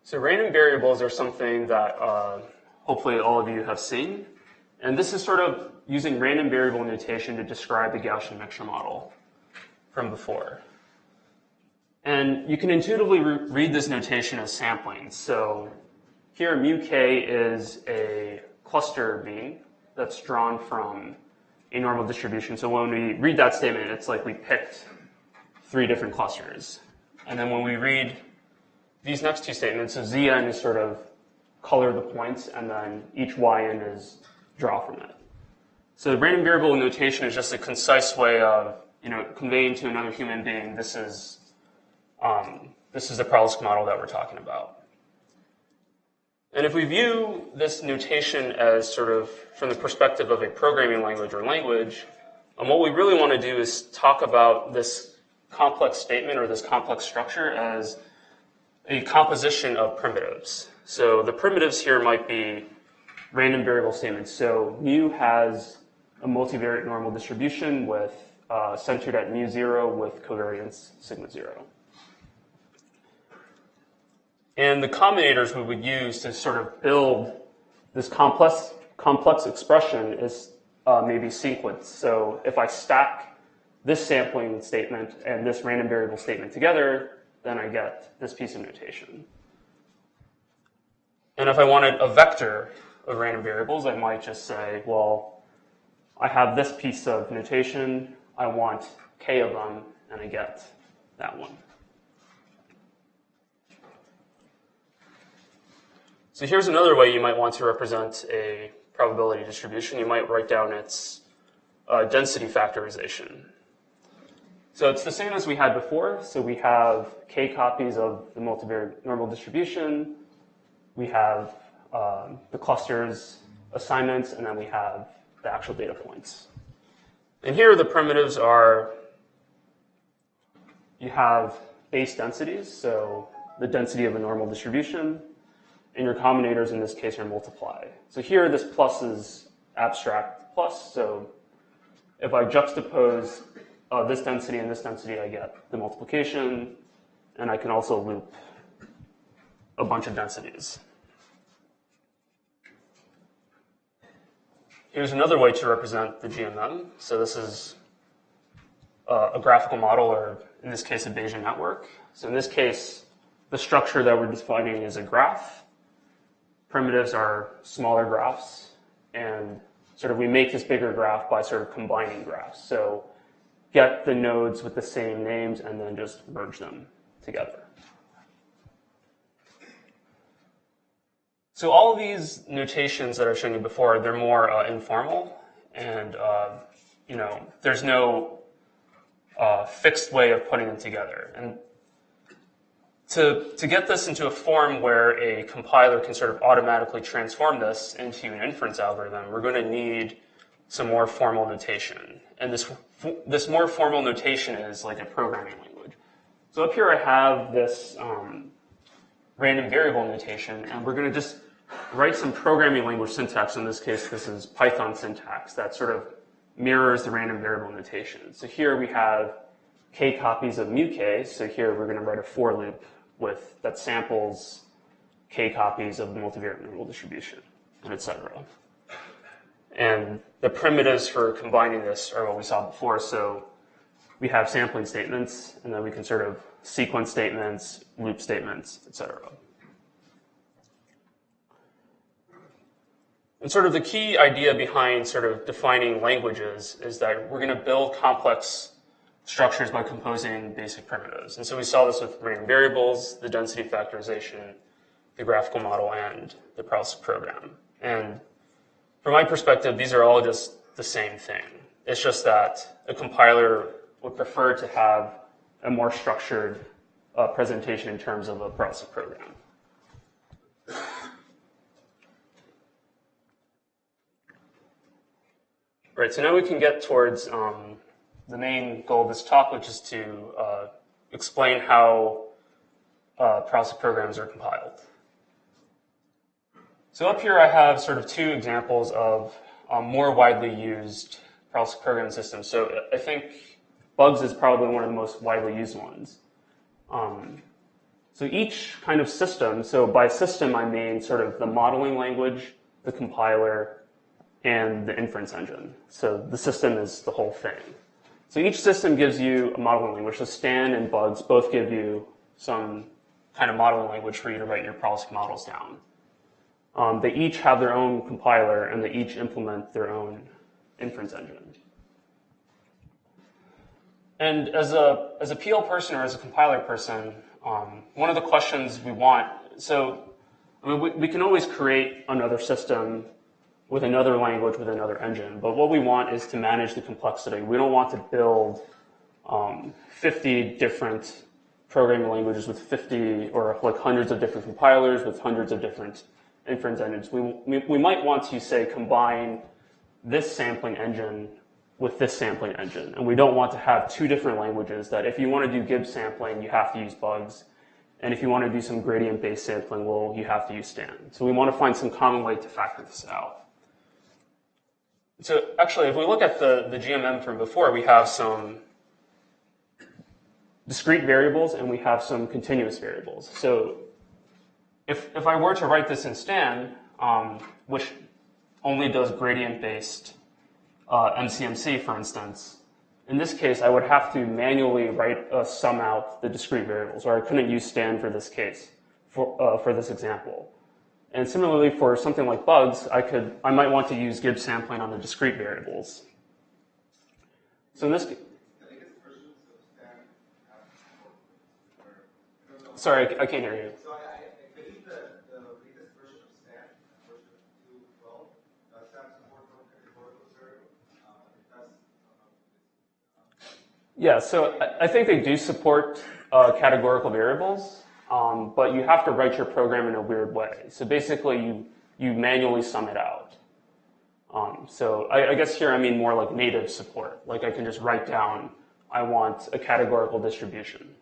So random variables are something that hopefully all of you have seen. And this is sort of using random variable notation to describe the Gaussian mixture model from before. And you can intuitively read this notation as sampling. So here mu k is a cluster mean that's drawn from a normal distribution. So when we read that statement, it's like we picked 3 different clusters. And then when we read these next 2 statements, so Zn is sort of color the points, and then each Yn is draw from it. So random variable notation is just a concise way of conveying to another human being this is the probabilistic model that we're talking about. And if we view this notation as sort of from the perspective of a programming language or language, what we really want to do is talk about this complex statement or this complex structure as a composition of primitives. So the primitives here might be random variable statements. So mu has a multivariate normal distribution with centered at mu0 with covariance sigma 0. And the combinators we would use to sort of build this complex expression is maybe sequence. So if I stack this sampling statement and this random variable statement together, then I get this piece of notation. And if I wanted a vector of random variables, I might just say, well, I have this piece of notation, I want k of them, and I get that one. So here's another way you might want to represent a probability distribution. You might write down its density factorization. So it's the same as we had before. So we have k copies of the multivariate normal distribution. We have the clusters assignments, and then we have the actual data points. And here the primitives are, you have base densities, so the density of a normal distribution, and your combinators in this case are multiply. So here this plus is abstract plus, so if I juxtapose this density and this density, I get the multiplication, and I can also loop a bunch of densities. Here's another way to represent the GMM. So this is a graphical model, or in this case, a Bayesian network. So in this case, the structure that we're defining is a graph. Primitives are smaller graphs, and sort of we make this bigger graph by sort of combining graphs. So get the nodes with the same names and then just merge them together. So all of these notations that I've shown you before, they're more informal, and there's no fixed way of putting them together. And to get this into a form where a compiler can sort of automatically transform this into an inference algorithm, we're going to need some more formal notation. And this more formal notation is like a programming language. So up here I have this random variable notation, and we're going to just write some programming language syntax. In this case, this is Python syntax that sort of mirrors the random variable notation. So here we have k copies of mu k. So here we're going to write a for loop that samples k copies of the multivariate normal distribution, and etc. And the primitives for combining this are what we saw before. So we have sampling statements, and then we can sort of sequence statements, loop statements, etc. And sort of the key idea behind sort of defining languages is that we're going to build complex structures by composing basic primitives. And so we saw this with random variables, the density factorization, the graphical model, and the probabilistic program. And from my perspective, these are all just the same thing. It's just that a compiler would prefer to have a more structured presentation in terms of a probabilistic program. Right, so now we can get towards the main goal of this talk, which is to explain how probabilistic programs are compiled. So up here I have sort of two examples of more widely used probabilistic program systems. So I think Bugs is probably one of the most widely used ones. So each kind of system, so by system I mean sort of the modeling language, the compiler, and the inference engine. So the system is the whole thing. So each system gives you a modeling language. So Stan and Bugs both give you some kind of modeling language for you to write your probabilistic models down. They each have their own compiler, and they each implement their own inference engine. And as a PL person or as a compiler person, one of the questions we want, so I mean, we can always create another system with another language, with another engine. But what we want is to manage the complexity. We don't want to build 50 different programming languages with 50 or like hundreds of different compilers with hundreds of different inference engines. We might want to, say, combine this sampling engine with this sampling engine. And we don't want to have two different languages that if you want to do Gibbs sampling, you have to use Bugs. And if you want to do some gradient-based sampling, well, you have to use Stan. So we want to find some common way to factor this out. So actually, if we look at the GMM from before, we have some discrete variables and we have some continuous variables. So if I were to write this in Stan, which only does gradient-based MCMC, for instance, in this case, I would have to manually sum out the discrete variables, or I couldn't use Stan for this case, for this example. And similarly, for something like Bugs, I might want to use Gibbs sampling on the discrete variables. So in this, sorry, I can't hear you. So I believe that the latest version of Stan, version 2.12, does have support for categorical variables. Yeah, so I think they do support categorical variables. But you have to write your program in a weird way. So basically, you manually sum it out. So I guess here I mean more like native support. Like I can just write down, I want a categorical distribution.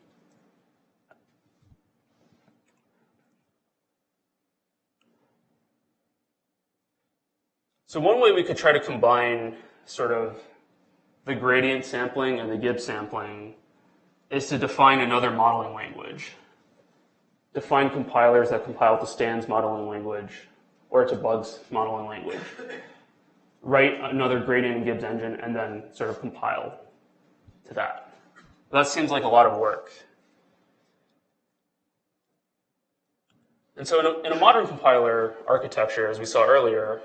So one way we could try to combine sort of the gradient sampling and the Gibbs sampling is to define another modeling language. Define compilers that compile to Stan's modeling language or to Bugs' modeling language. Write another gradient and Gibbs engine and then sort of compile to that. That seems like a lot of work. And so in a modern compiler architecture, as we saw earlier,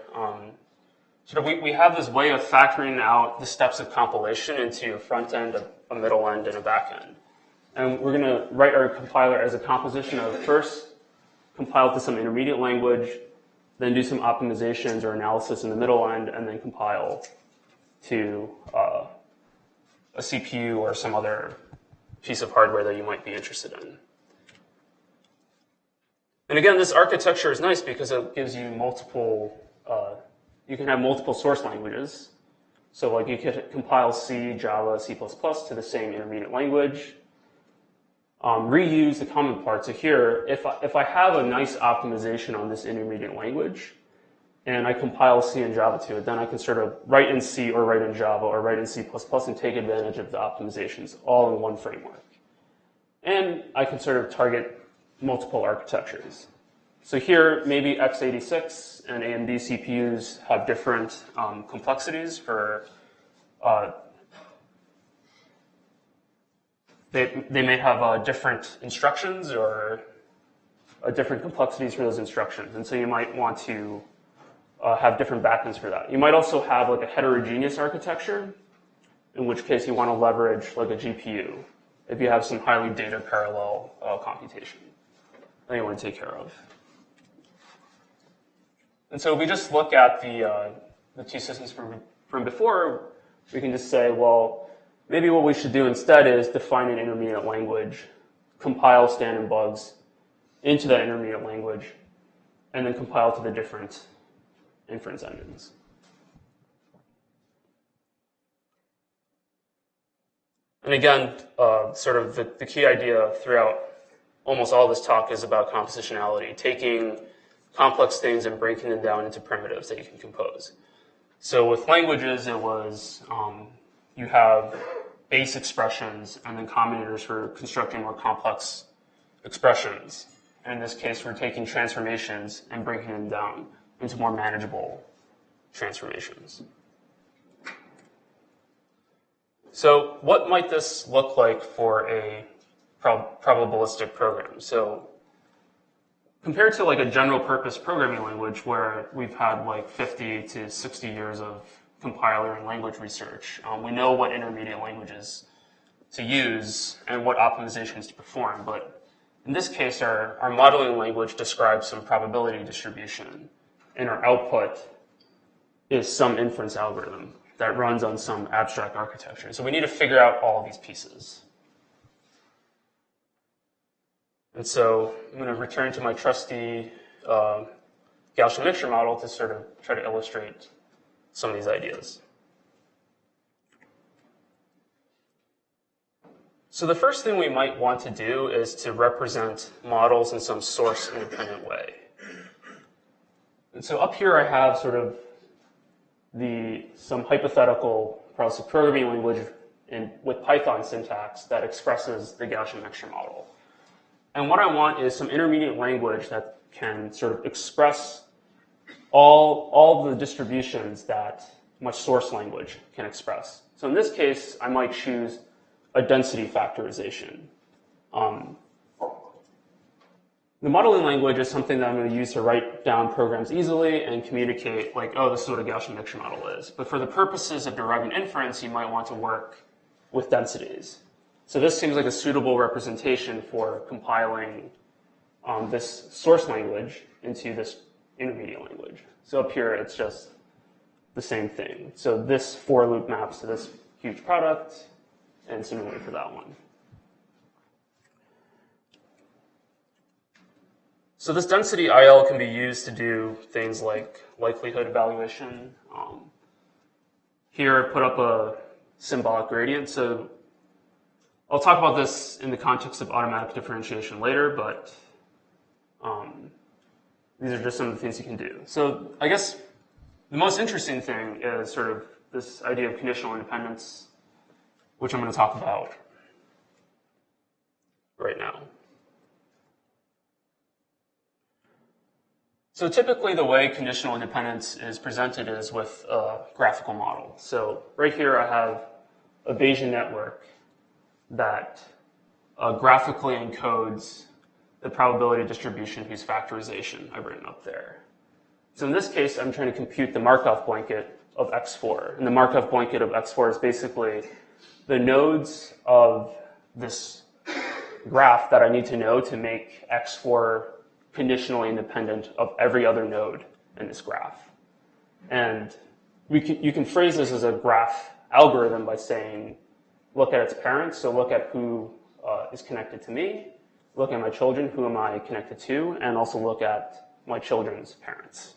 we have this way of factoring out the steps of compilation into a front end, a middle end, and a back end. And we're going to write our compiler as a composition of first compile to some intermediate language, then do some optimizations or analysis in the middle end, and then compile to a CPU or some other piece of hardware that you might be interested in. And again, this architecture is nice because it gives you multiple, you can have multiple source languages. So like you could compile C, Java, C++ to the same intermediate language. Reuse the common parts. So here, if I have a nice optimization on this intermediate language, and I compile C and Java to it, then I can sort of write in C or write in Java or write in C++ and take advantage of the optimizations all in one framework. And I can sort of target multiple architectures. So here, maybe x86 and AMD CPUs have different complexities for they may have different instructions or different complexities for those instructions. And so you might want to have different backends for that. You might also have like a heterogeneous architecture, in which case you want to leverage like a GPU if you have some highly data parallel computation that you want to take care of. And so if we just look at the two systems from before, we can just say, well, maybe what we should do instead is define an intermediate language, compile standard bugs into that intermediate language, and then compile to the different inference engines. And again, sort of the key idea throughout almost all this talk is about compositionality, taking complex things and breaking them down into primitives that you can compose. So with languages, it was you have base expressions and then combinators for constructing more complex expressions. And in this case, we're taking transformations and breaking them down into more manageable transformations. So what might this look like for a probabilistic program? So compared to like a general purpose programming language where we've had like 50 to 60 years of compiler and language research, we know what intermediate languages to use and what optimizations to perform. But in this case, our modeling language describes some probability distribution, and our output is some inference algorithm that runs on some abstract architecture. So we need to figure out all of these pieces. And so I'm going to return to my trusty Gaussian mixture model to sort of try to illustrate some of these ideas. So the first thing we might want to do is to represent models in some source-independent way. And so up here I have sort of some hypothetical probabilistic programming language with Python syntax that expresses the Gaussian mixture model. And what I want is some intermediate language that can sort of express all the distributions that my source language can express. So in this case, I might choose a density factorization. The modeling language is something that I'm going to use to write down programs easily and communicate like, oh, this is what a Gaussian mixture model is. But for the purposes of deriving inference, you might want to work with densities. So this seems like a suitable representation for compiling this source language into this intermediate language. So up here, it's just the same thing. So this for loop maps to this huge product, and similarly for that one. So this density IL can be used to do things like likelihood evaluation. Here, I put up a symbolic gradient. So I'll talk about this in the context of automatic differentiation later, but these are just some of the things you can do. So I guess the most interesting thing is sort of this idea of conditional independence, which I'm going to talk about right now. So typically the way conditional independence is presented is with a graphical model. So right here I have a Bayesian network that graphically encodes the probability distribution whose factorization I've written up there. So in this case, I'm trying to compute the Markov blanket of X4. And the Markov blanket of X4 is basically the nodes of this graph that I need to know to make X4 conditionally independent of every other node in this graph. And you can phrase this as a graph algorithm by saying, look at its parents, so look at who is connected to me, look at my children, who am I connected to, and also look at my children's parents.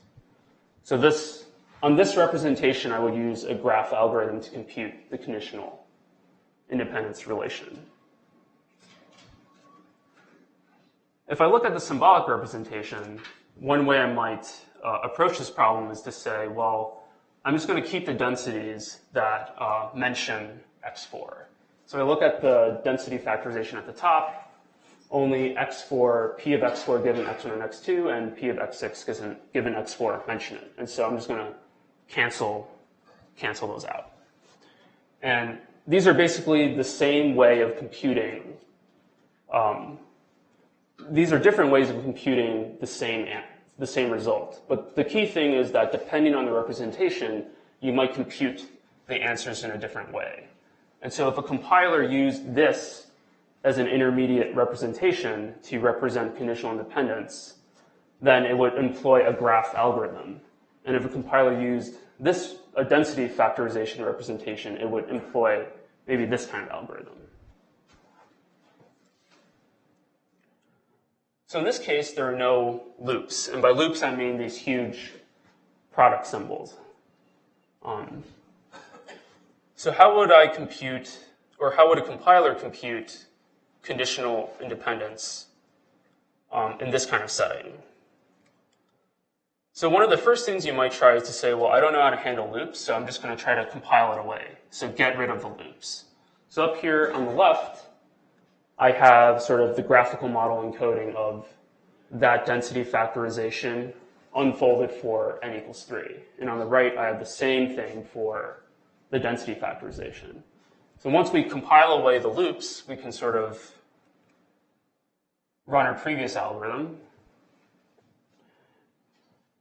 So on this representation, I would use a graph algorithm to compute the conditional independence relation. If I look at the symbolic representation, one way I might approach this problem is to say, well, I'm just going to keep the densities that mention X4. So I look at the density factorization at the top, only X4, P of X4 given X1 and X2, and P of X6 given X4 mention it. And so I'm just going to cancel those out. And these are basically the same way of computing. These are different ways of computing the same result. But the key thing is that depending on the representation, you might compute the answers in a different way. And so if a compiler used this as an intermediate representation to represent conditional independence, then it would employ a graph algorithm. And if a compiler used this, a density factorization representation, it would employ maybe this kind of algorithm. So in this case, there are no loops. And by loops, I mean these huge product symbols. So how would I compute, or how would a compiler compute conditional independence in this kind of setting? So one of the first things you might try is to say, well, I don't know how to handle loops, so I'm just going to try to compile it away. So get rid of the loops. So up here on the left, I have sort of the graphical model encoding of that density factorization unfolded for n equals 3. And on the right, I have the same thing for the density factorization. So once we compile away the loops, we can sort of run our previous algorithm.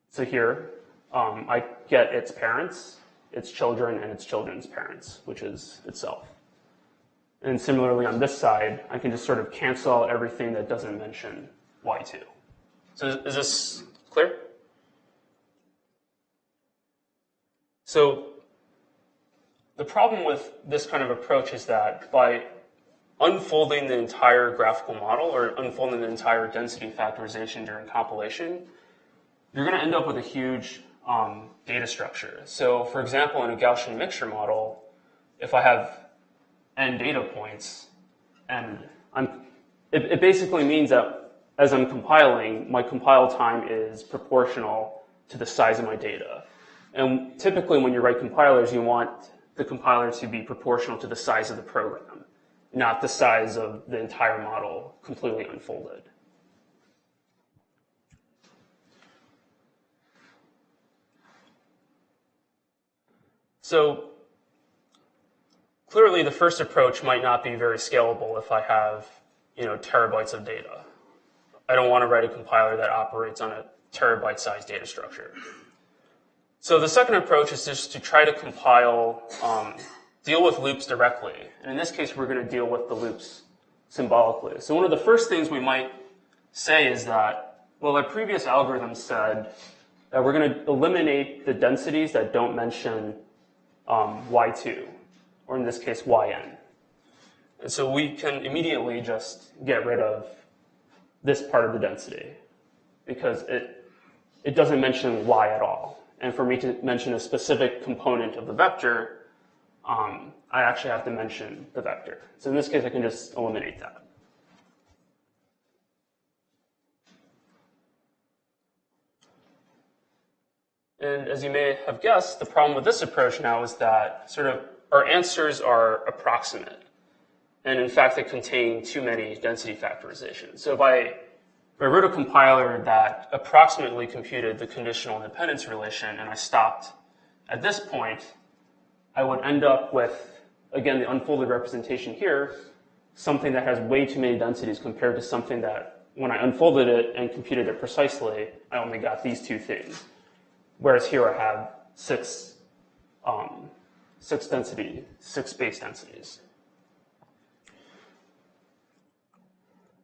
So here, I get its parents, its children, and its children's parents, which is itself. And similarly on this side, I can just sort of cancel out everything that doesn't mention y2. So is this clear? So the problem with this kind of approach is that by unfolding the entire graphical model or unfolding the entire density factorization during compilation, you're going to end up with a huge data structure. So for example, in a Gaussian mixture model, if I have n data points, and it basically means that as I'm compiling, my compile time is proportional to the size of my data. And typically when you write compilers, you want the compiler to be proportional to the size of the program, not the size of the entire model completely unfolded. So clearly the first approach might not be very scalable if I have, terabytes of data. I don't want to write a compiler that operates on a terabyte-sized data structure. So the second approach is just to try to compile, deal with loops directly. And in this case, we're going to deal with the loops symbolically. So one of the first things we might say is that, well, our previous algorithm said that we're going to eliminate the densities that don't mention y2, or in this case, yn. And so we can immediately just get rid of this part of the density because it doesn't mention y at all. And for me to mention a specific component of the vector, I actually have to mention the vector. So in this case, I can just eliminate that. And as you may have guessed, the problem with this approach now is that sort of our answers are approximate. And in fact, they contain too many density factorizations. So if I wrote a compiler that approximately computed the conditional independence relation and I stopped at this point, I would end up with, again, the unfolded representation here, something that has way too many densities compared to something that, when I unfolded it and computed it precisely, I only got these two things. Whereas here I have six base densities.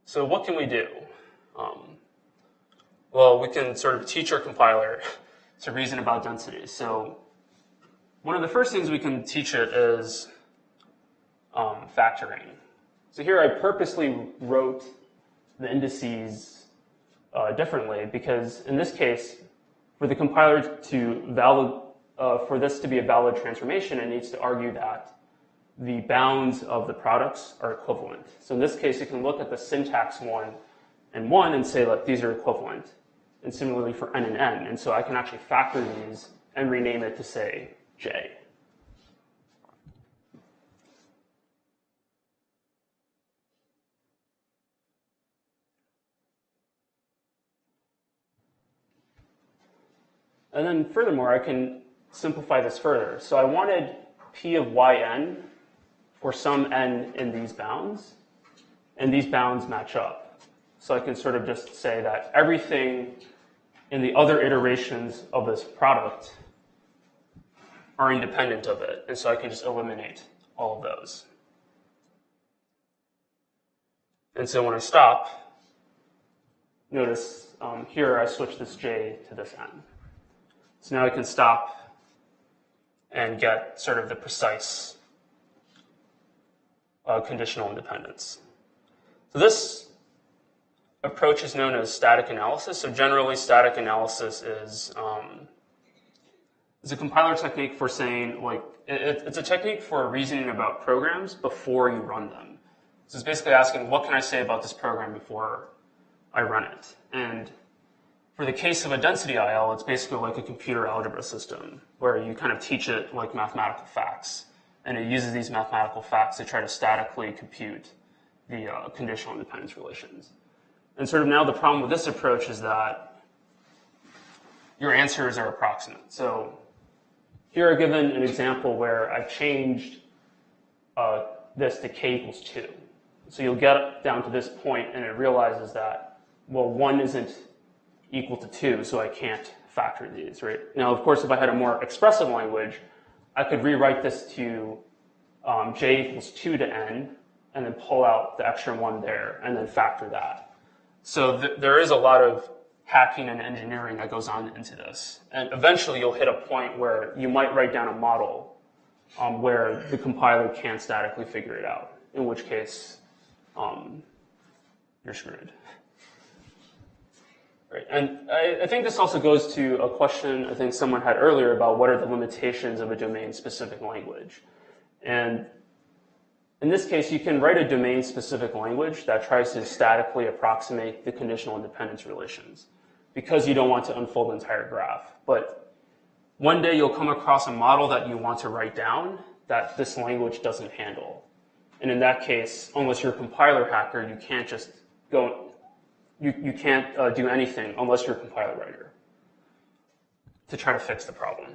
So what can we do? Well, we can sort of teach our compiler to reason about densities. So one of the first things we can teach it is factoring. So here I purposely wrote the indices differently because in this case, for the compiler to for this to be a valid transformation, it needs to argue that the bounds of the products are equivalent. So in this case, you can look at the syntax 1 and 1 and say that these are equivalent. And similarly for n and n. And so I can actually factor these and rename it to, say, j. And then furthermore, I can simplify this further. So I wanted p of yn for some n in these bounds, and these bounds match up. So I can sort of just say that everything in the other iterations of this product are independent of it, and so I can just eliminate all of those. And so when I stop, notice here I switch this j to this n. So now I can stop and get sort of the precise conditional independence. So this approach is known as static analysis. So generally, static analysis is a compiler technique for saying, like, it's a technique for reasoning about programs before you run them. So it's basically asking, what can I say about this program before I run it? And for the case of a density IL, it's basically like a computer algebra system where you kind of teach it like mathematical facts. And it uses these mathematical facts to try to statically compute the conditional independence relations. And sort of now the problem with this approach is that your answers are approximate. So here I've given an example where I've changed this to k equals 2. So you'll get down to this point and it realizes that, well, 1 isn't equal to 2, so I can't factor these, right? Now, of course, if I had a more expressive language, I could rewrite this to j equals 2 to n, and then pull out the extra 1 there, and then factor that. So there is a lot of hacking and engineering that goes on into this. And eventually you'll hit a point where you might write down a model where the compiler can't statically figure it out, in which case you're screwed. Right. And I think this also goes to a question I think someone had earlier about what are the limitations of a domain-specific language. And in this case, you can write a domain-specific language that tries to statically approximate the conditional independence relations because you don't want to unfold the entire graph. But one day you'll come across a model that you want to write down that this language doesn't handle. And in that case, unless you're a compiler hacker, you can't just go, you can't do anything unless you're a compiler writer to try to fix the problem.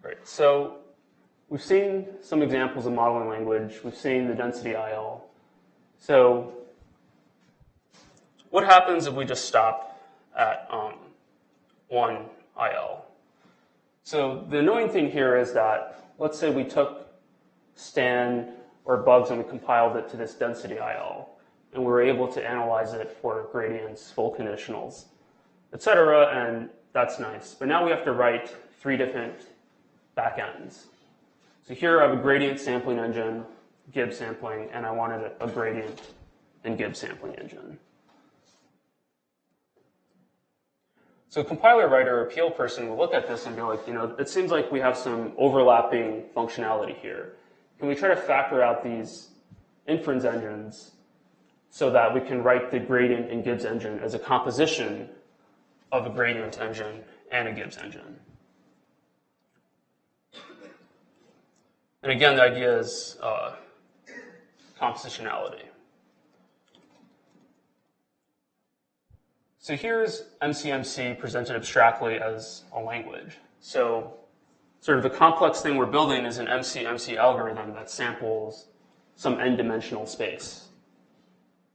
Right, so we've seen some examples of modeling language. We've seen the density IL. So what happens if we just stop at 1 IL? So the annoying thing here is that, let's say we took stan or bugs and we compiled it to this density IL, and we were able to analyze it for gradients, full conditionals, etc., and that's nice. But now we have to write 3 different backends. So here I have a gradient sampling engine, Gibbs sampling, and I wanted a gradient and Gibbs sampling engine. So a compiler writer or PL person will look at this and be like, you know, it seems like we have some overlapping functionality here. Can we try to factor out these inference engines so that we can write the gradient and Gibbs engine as a composition of a gradient engine and a Gibbs engine? And again, the idea is compositionality. So here's MCMC presented abstractly as a language. So sort of the complex thing we're building is an MCMC algorithm that samples some n-dimensional space.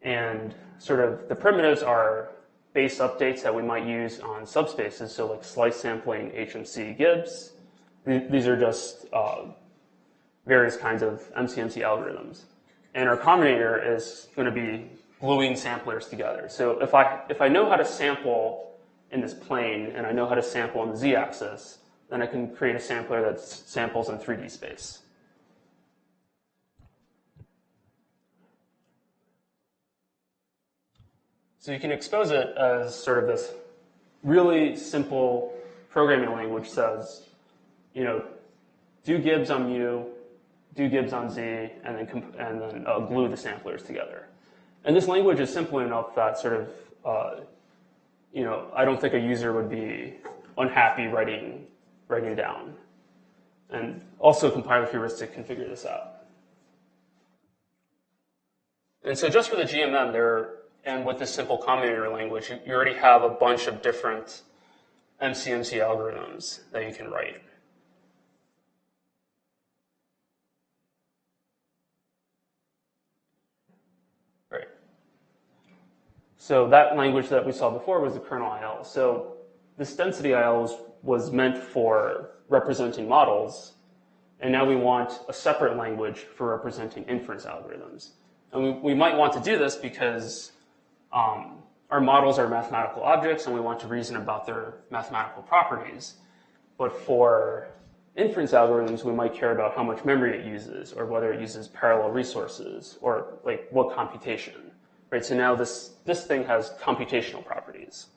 And sort of the primitives are base updates that we might use on subspaces, so like slice sampling HMC Gibbs. These are just various kinds of MCMC algorithms. And our combinator is going to be gluing samplers together. So if I know how to sample in this plane and I know how to sample on the z-axis, then I can create a sampler that samples in 3D space. So you can expose it as sort of this really simple programming language says, you know, do Gibbs on mu, do Gibbs on z, and then glue the samplers together. And this language is simple enough that sort of, you know, I don't think a user would be unhappy writing down. And also compiler heuristic can figure this out. And so just for the GMM, there are And with this simple combinator language, you already have a bunch of different MCMC algorithms that you can write. Right. So that language that we saw before was the kernel IL. So this density IL was meant for representing models, and now we want a separate language for representing inference algorithms. And we might want to do this because our models are mathematical objects and we want to reason about their mathematical properties. But for inference algorithms, we might care about how much memory it uses, or whether it uses parallel resources, or like what computation. Right? So now this thing has computational properties.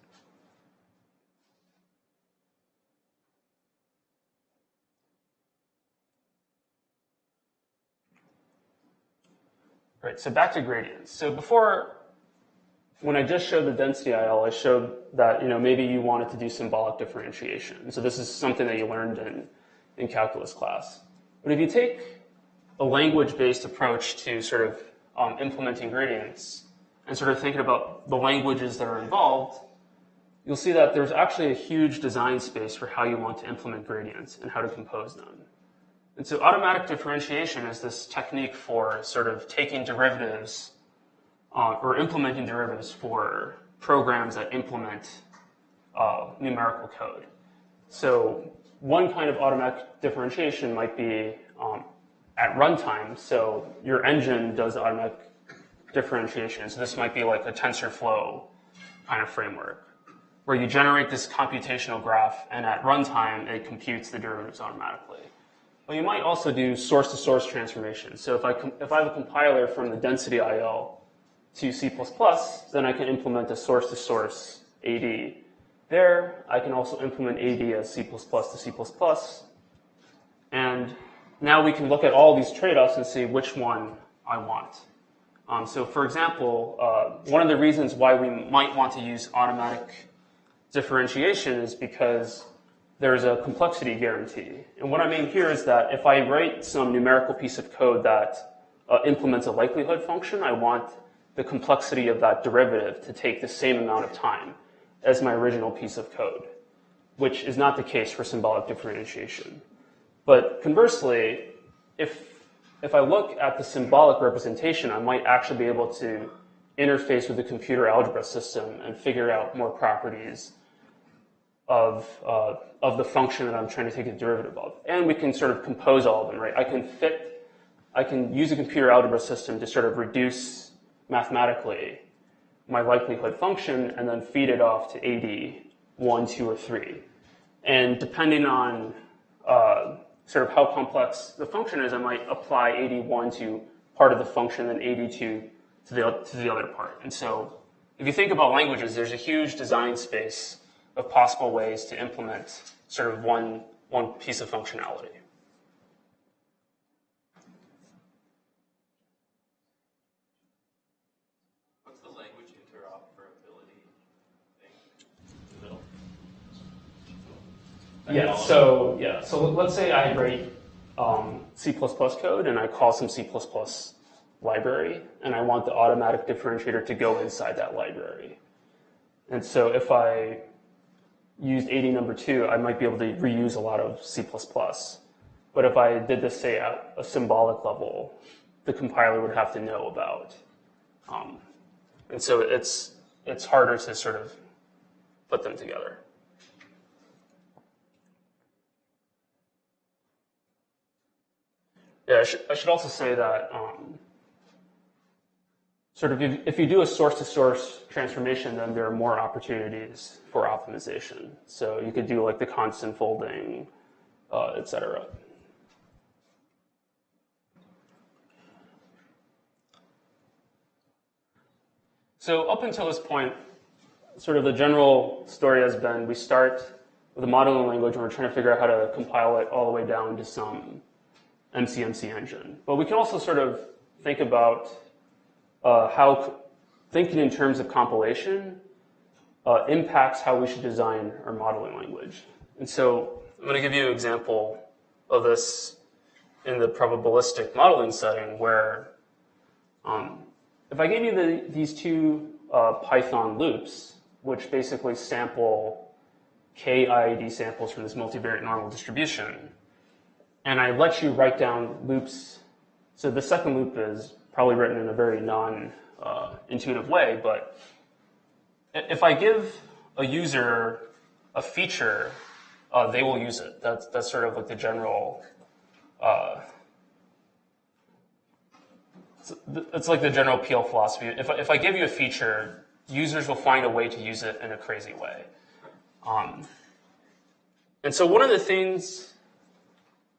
Right, so back to gradients. So before, when I just showed the density IL, I showed that maybe you wanted to do symbolic differentiation. So this is something that you learned in calculus class. But if you take a language-based approach to sort of implementing gradients and sort of thinking about the languages that are involved, you'll see that there's actually a huge design space for how you want to implement gradients and how to compose them. And so automatic differentiation is this technique for sort of taking derivatives or implementing derivatives for programs that implement numerical code. So one kind of automatic differentiation might be at runtime. So your engine does automatic differentiation. So this might be like a TensorFlow kind of framework, where you generate this computational graph, and at runtime, it computes the derivatives automatically. Well, you might also do source-to-source transformation. So if I have a compiler from the density IL to C++, then I can implement a source-to-source AD. There, I can also implement AD as C++ to C++. And now we can look at all these trade-offs and see which one I want. So for example, one of the reasons why we might want to use automatic differentiation is because there's a complexity guarantee. And what I mean here is that if I write some numerical piece of code that implements a likelihood function, I want the complexity of that derivative to take the same amount of time as my original piece of code, which is not the case for symbolic differentiation. But conversely, if I look at the symbolic representation, I might actually be able to interface with the computer algebra system and figure out more properties of the function that I'm trying to take a derivative of. And we can sort of compose all of them, right? I can use a computer algebra system to sort of reduce mathematically my likelihood function and then feed it off to AD 1, 2, or 3. And depending on sort of how complex the function is, I might apply AD1 to part of the function and AD2 to the other part. And so if you think about languages, there's a huge design space of possible ways to implement sort of one piece of functionality. What's the language interoperability thing in the middle? So let's say I write C++ code and I call some C++ library, and I want the automatic differentiator to go inside that library. And so if I used AD number 2, I might be able to reuse a lot of C++. But if I did this, say, at a symbolic level, the compiler would have to know about. And so it's harder to sort of put them together. Yeah, I should also say that sort of if you do a source-to-source transformation, then there are more opportunities for optimization. So you could do like the constant folding, et cetera. So up until this point, sort of the general story has been we start with a modeling language and we're trying to figure out how to compile it all the way down to some MCMC engine. But we can also sort of think about how thinking in terms of compilation impacts how we should design our modeling language. And so I'm going to give you an example of this in the probabilistic modeling setting where if I gave you these two Python loops, which basically sample k-IID samples from this multivariate normal distribution. And I let you write down loops. So the second loop is probably written in a very non-intuitive way, but if I give a user a feature, they will use it. That's sort of like the general. It's like the general PL philosophy. If I give you a feature, users will find a way to use it in a crazy way. And so one of the things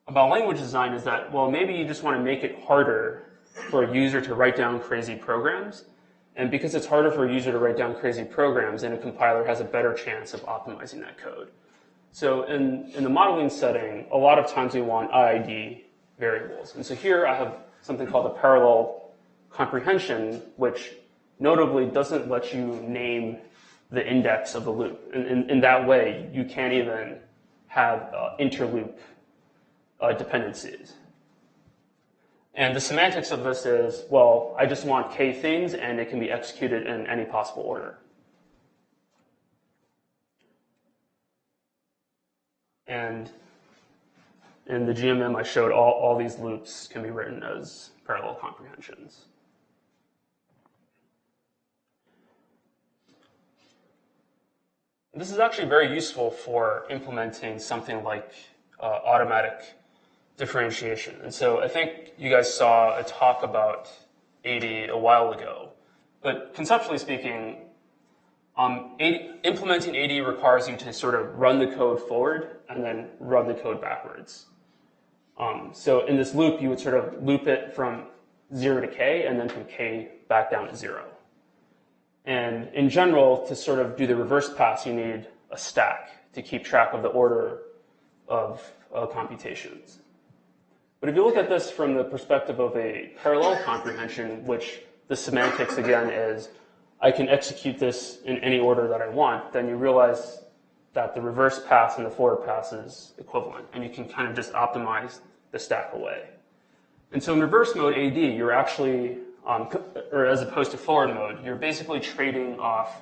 about language design is that, well, maybe you just want to make it harder for a user to write down crazy programs. And because it's harder for a user to write down crazy programs, then a compiler has a better chance of optimizing that code. So in the modeling setting, a lot of times we want IID variables. And so here I have something called a parallel comprehension, which notably doesn't let you name the index of the loop. And in that way, you can't even have interloop dependencies. And the semantics of this is, well, I just want k things, and it can be executed in any possible order. And in the GMM, I showed all these loops can be written as parallel comprehensions. This is actually very useful for implementing something like automatic differentiation. And so I think you guys saw a talk about AD a while ago. But conceptually speaking, implementing AD requires you to sort of run the code forward and then run the code backwards. So in this loop, you would sort of loop it from 0 to k, and then from k back down to 0. And in general, to sort of do the reverse pass, you need a stack to keep track of the order of computations. But if you look at this from the perspective of a parallel comprehension, which the semantics, again, is I can execute this in any order that I want, then you realize that the reverse pass and the forward pass is equivalent, and you can kind of just optimize the stack away. And so in reverse mode AD, you're actually, or as opposed to forward mode, you're basically trading off,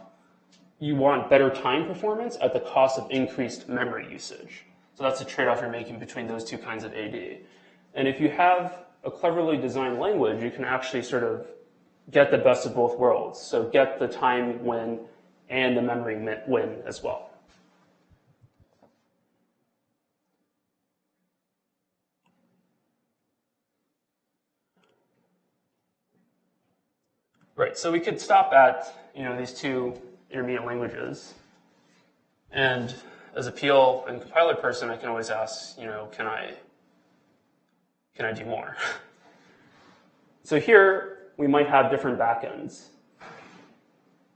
you want better time performance at the cost of increased memory usage. So that's the trade-off you're making between those two kinds of AD. And if you have a cleverly designed language, you can actually sort of get the best of both worlds. So get the time win and the memory win as well. Right, so we could stop at these two intermediate languages. And as a PL and compiler person, I can always ask, can I do more? So here, we might have different backends.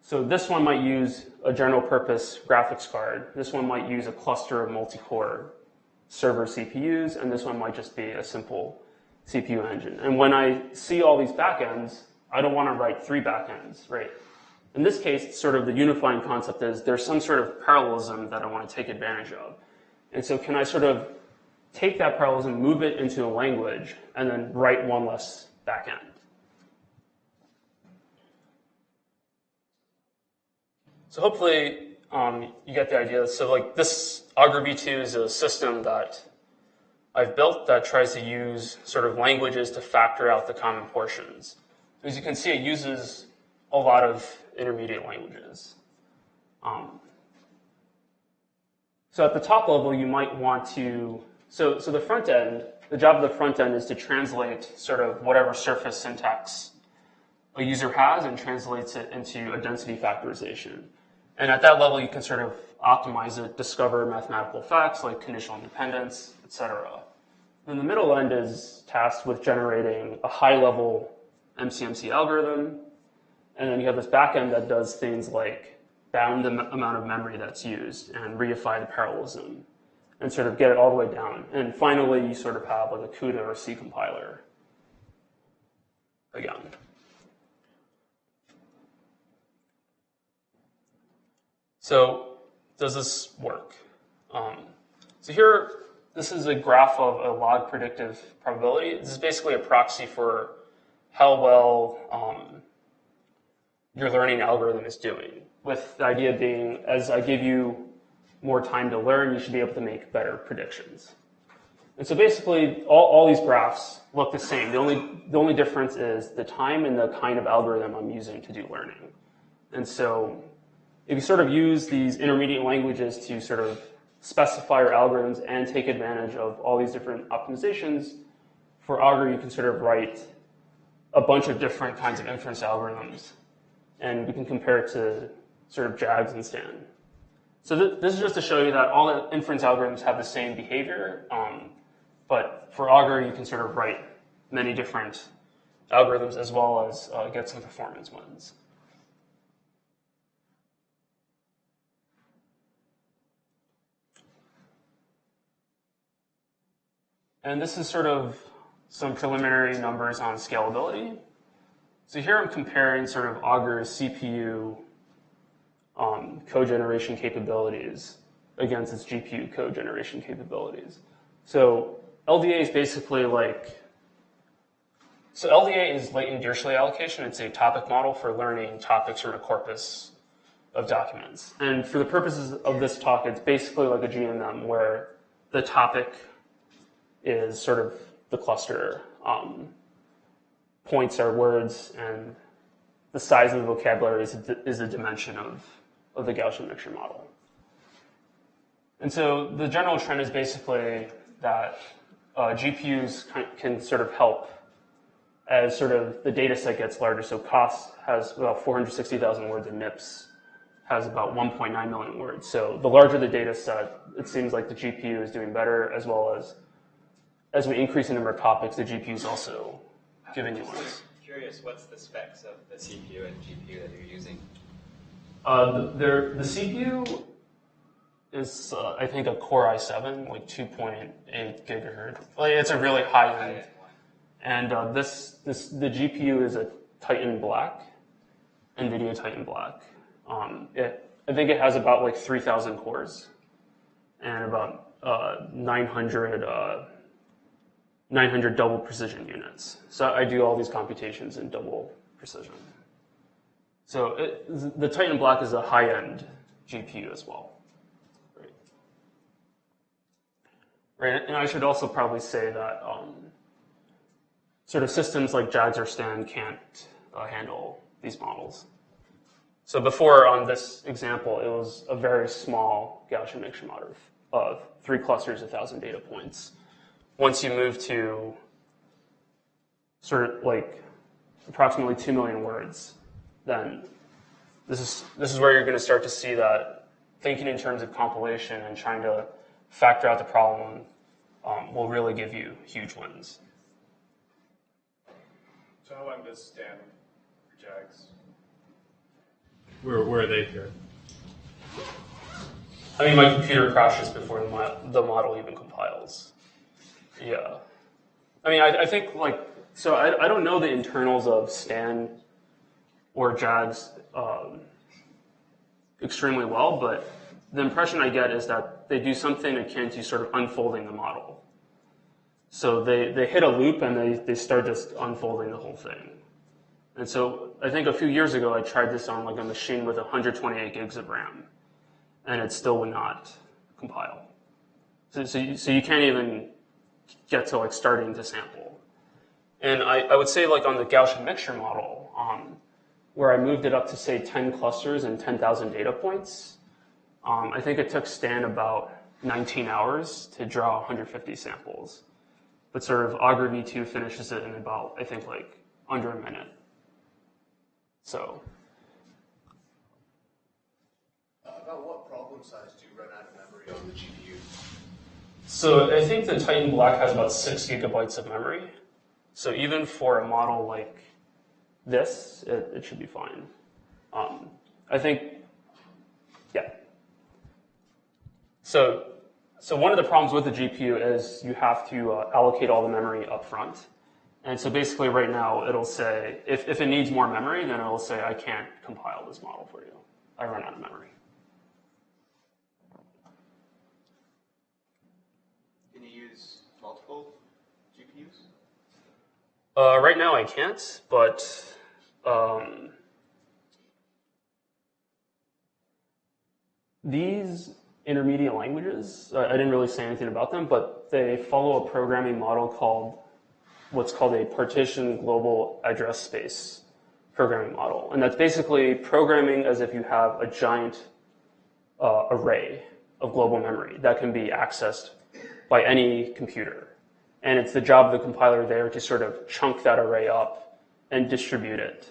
So this one might use a general purpose graphics card. This one might use a cluster of multi-core server CPUs, and this one might just be a simple CPU engine. And when I see all these backends, I don't want to write 3 backends, right? In this case, sort of the unifying concept is there's some sort of parallelism that I want to take advantage of. And so can I sort of take that parallelism, move it into a language, and then write one less backend? So hopefully you get the idea. So like this Augur v2 is a system that I've built that tries to use sort of languages to factor out the common portions. As you can see, it uses a lot of intermediate languages. So at the top level, you might want to, so the front end, the job of the front end is to translate sort of whatever surface syntax a user has and translates it into a density factorization. And at that level, you can sort of optimize it, discover mathematical facts like conditional independence, etc. Then the middle end is tasked with generating a high-level MCMC algorithm. And then you have this backend that does things like bound the amount of memory that's used and reify the parallelism and sort of get it all the way down. And finally, you sort of have like a CUDA or C compiler again. So does this work? So here, this is a graph of a log predictive probability. This is basically a proxy for how well your learning algorithm is doing, with the idea being, as I give you more time to learn, you should be able to make better predictions. And so basically, all these graphs look the same. The only difference is the time and the kind of algorithm I'm using to do learning. And so if you sort of use these intermediate languages to sort of specify your algorithms and take advantage of all these different optimizations, for Augur, you can sort of write a bunch of different kinds of inference algorithms. And we can compare it to sort of JAGs and STAN. So this is just to show you that all the inference algorithms have the same behavior, but for Augur, you can sort of write many different algorithms as well as get some performance wins. And this is sort of some preliminary numbers on scalability. So here I'm comparing sort of Augur's CPU code generation capabilities against its GPU code generation capabilities. So LDA is basically so LDA is latent Dirichlet allocation. It's a topic model for learning topics from a corpus of documents. And for the purposes of this talk, it's basically like a GMM where the topic is sort of the cluster. Points are words, and the size of the vocabulary is a dimension of the Gaussian mixture model. And so the general trend is basically that GPUs can sort of help as sort of the data set gets larger. So COS has about 460,000 words, and MIPS has about 1.9 million words. So the larger the data set, it seems like the GPU is doing better, as well as we increase the number of topics, the GPU is also giving you ones. Curious, what's the specs of the CPU and GPU that you're using? The CPU is, I think, a Core i7, like 2.8 gigahertz. Like, it's a really high end. And the GPU is a Titan Black, NVIDIA Titan Black. I think it has about like 3,000 cores and about 900 double precision units. So I do all these computations in double precision. So the Titan Black is a high-end GPU as well. Right. And I should also probably say that sort of systems like JAGs or STAN can't handle these models. So before, on this example, it was a very small Gaussian mixture model of 3 clusters, 1,000 data points. Once you move to sort of like approximately 2 million words, then this is where you're going to start to see that thinking in terms of compilation and trying to factor out the problem will really give you huge wins. So how long does STAN for JAGs? Where are they here? I mean, my computer crashes before the model even compiles. Yeah. I mean, I think, so I don't know the internals of STAN or JAGs extremely well, but the impression I get is that they do something akin to sort of unfolding the model. So they hit a loop and they start just unfolding the whole thing. And so I think a few years ago I tried this on like a machine with 128 gigs of RAM, and it still would not compile. So you can't even get to like starting to sample. And I would say like on the Gaussian mixture model, where I moved it up to say 10 clusters and 10,000 data points, I think it took STAN about 19 hours to draw 150 samples. But sort of Augur V2 finishes it in about, I think, like under a minute. So. About what problem size do you run out of memory on the GPU? So I think the Titan Black has about 6 gigabytes of memory. So even for a model like this, it should be fine. I think, yeah. So one of the problems with the GPU is you have to allocate all the memory up front. And so basically right now it'll say, if it needs more memory, then it'll say, I can't compile this model for you. I run out of memory. Can you use multiple GPUs? Right now I can't, but These intermediate languages, I didn't really say anything about them, but they follow a programming model called what's called a partition global address space programming model. And that's basically programming as if you have a giant array of global memory that can be accessed by any computer. And it's the job of the compiler there to sort of chunk that array up and distribute it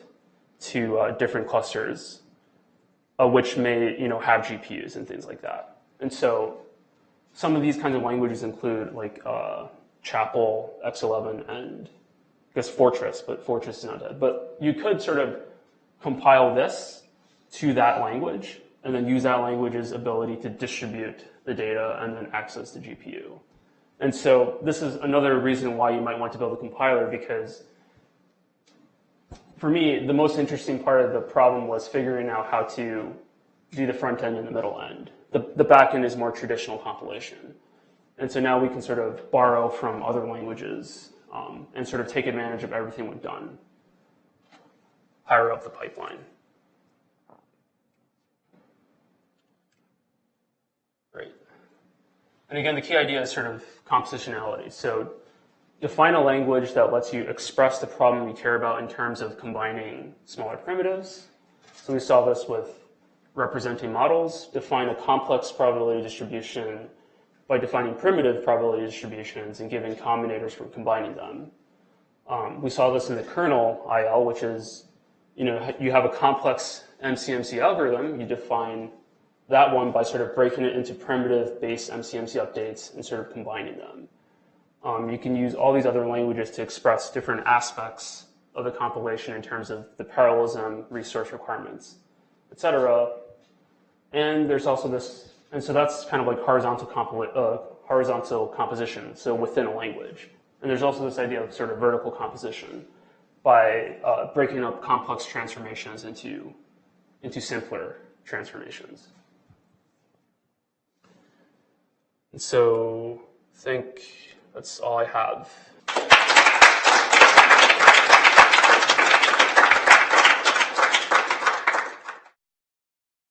to different clusters, which may have GPUs and things like that. And so some of these kinds of languages include like Chapel, X11, and I guess Fortress, but Fortress is not dead. But you could sort of compile this to that language and then use that language's ability to distribute the data and then access the GPU. And so this is another reason why you might want to build a compiler, because for me, the most interesting part of the problem was figuring out how to do the front end and the middle end. The back end is more traditional compilation. And so now we can sort of borrow from other languages and sort of take advantage of everything we've done higher up the pipeline. Great. And again, the key idea is sort of compositionality. So define a language that lets you express the problem you care about in terms of combining smaller primitives. So we saw this with representing models. Define a complex probability distribution by defining primitive probability distributions and giving combinators for combining them. We saw this in the kernel IL, which is, you have a complex MCMC algorithm. You define that one by sort of breaking it into primitive-based MCMC updates and sort of combining them. You can use all these other languages to express different aspects of the compilation in terms of the parallelism, resource requirements, etc. And there's also this, and so that's kind of like horizontal composition, so within a language. And there's also this idea of sort of vertical composition by breaking up complex transformations into simpler transformations. And so I think that's all I have.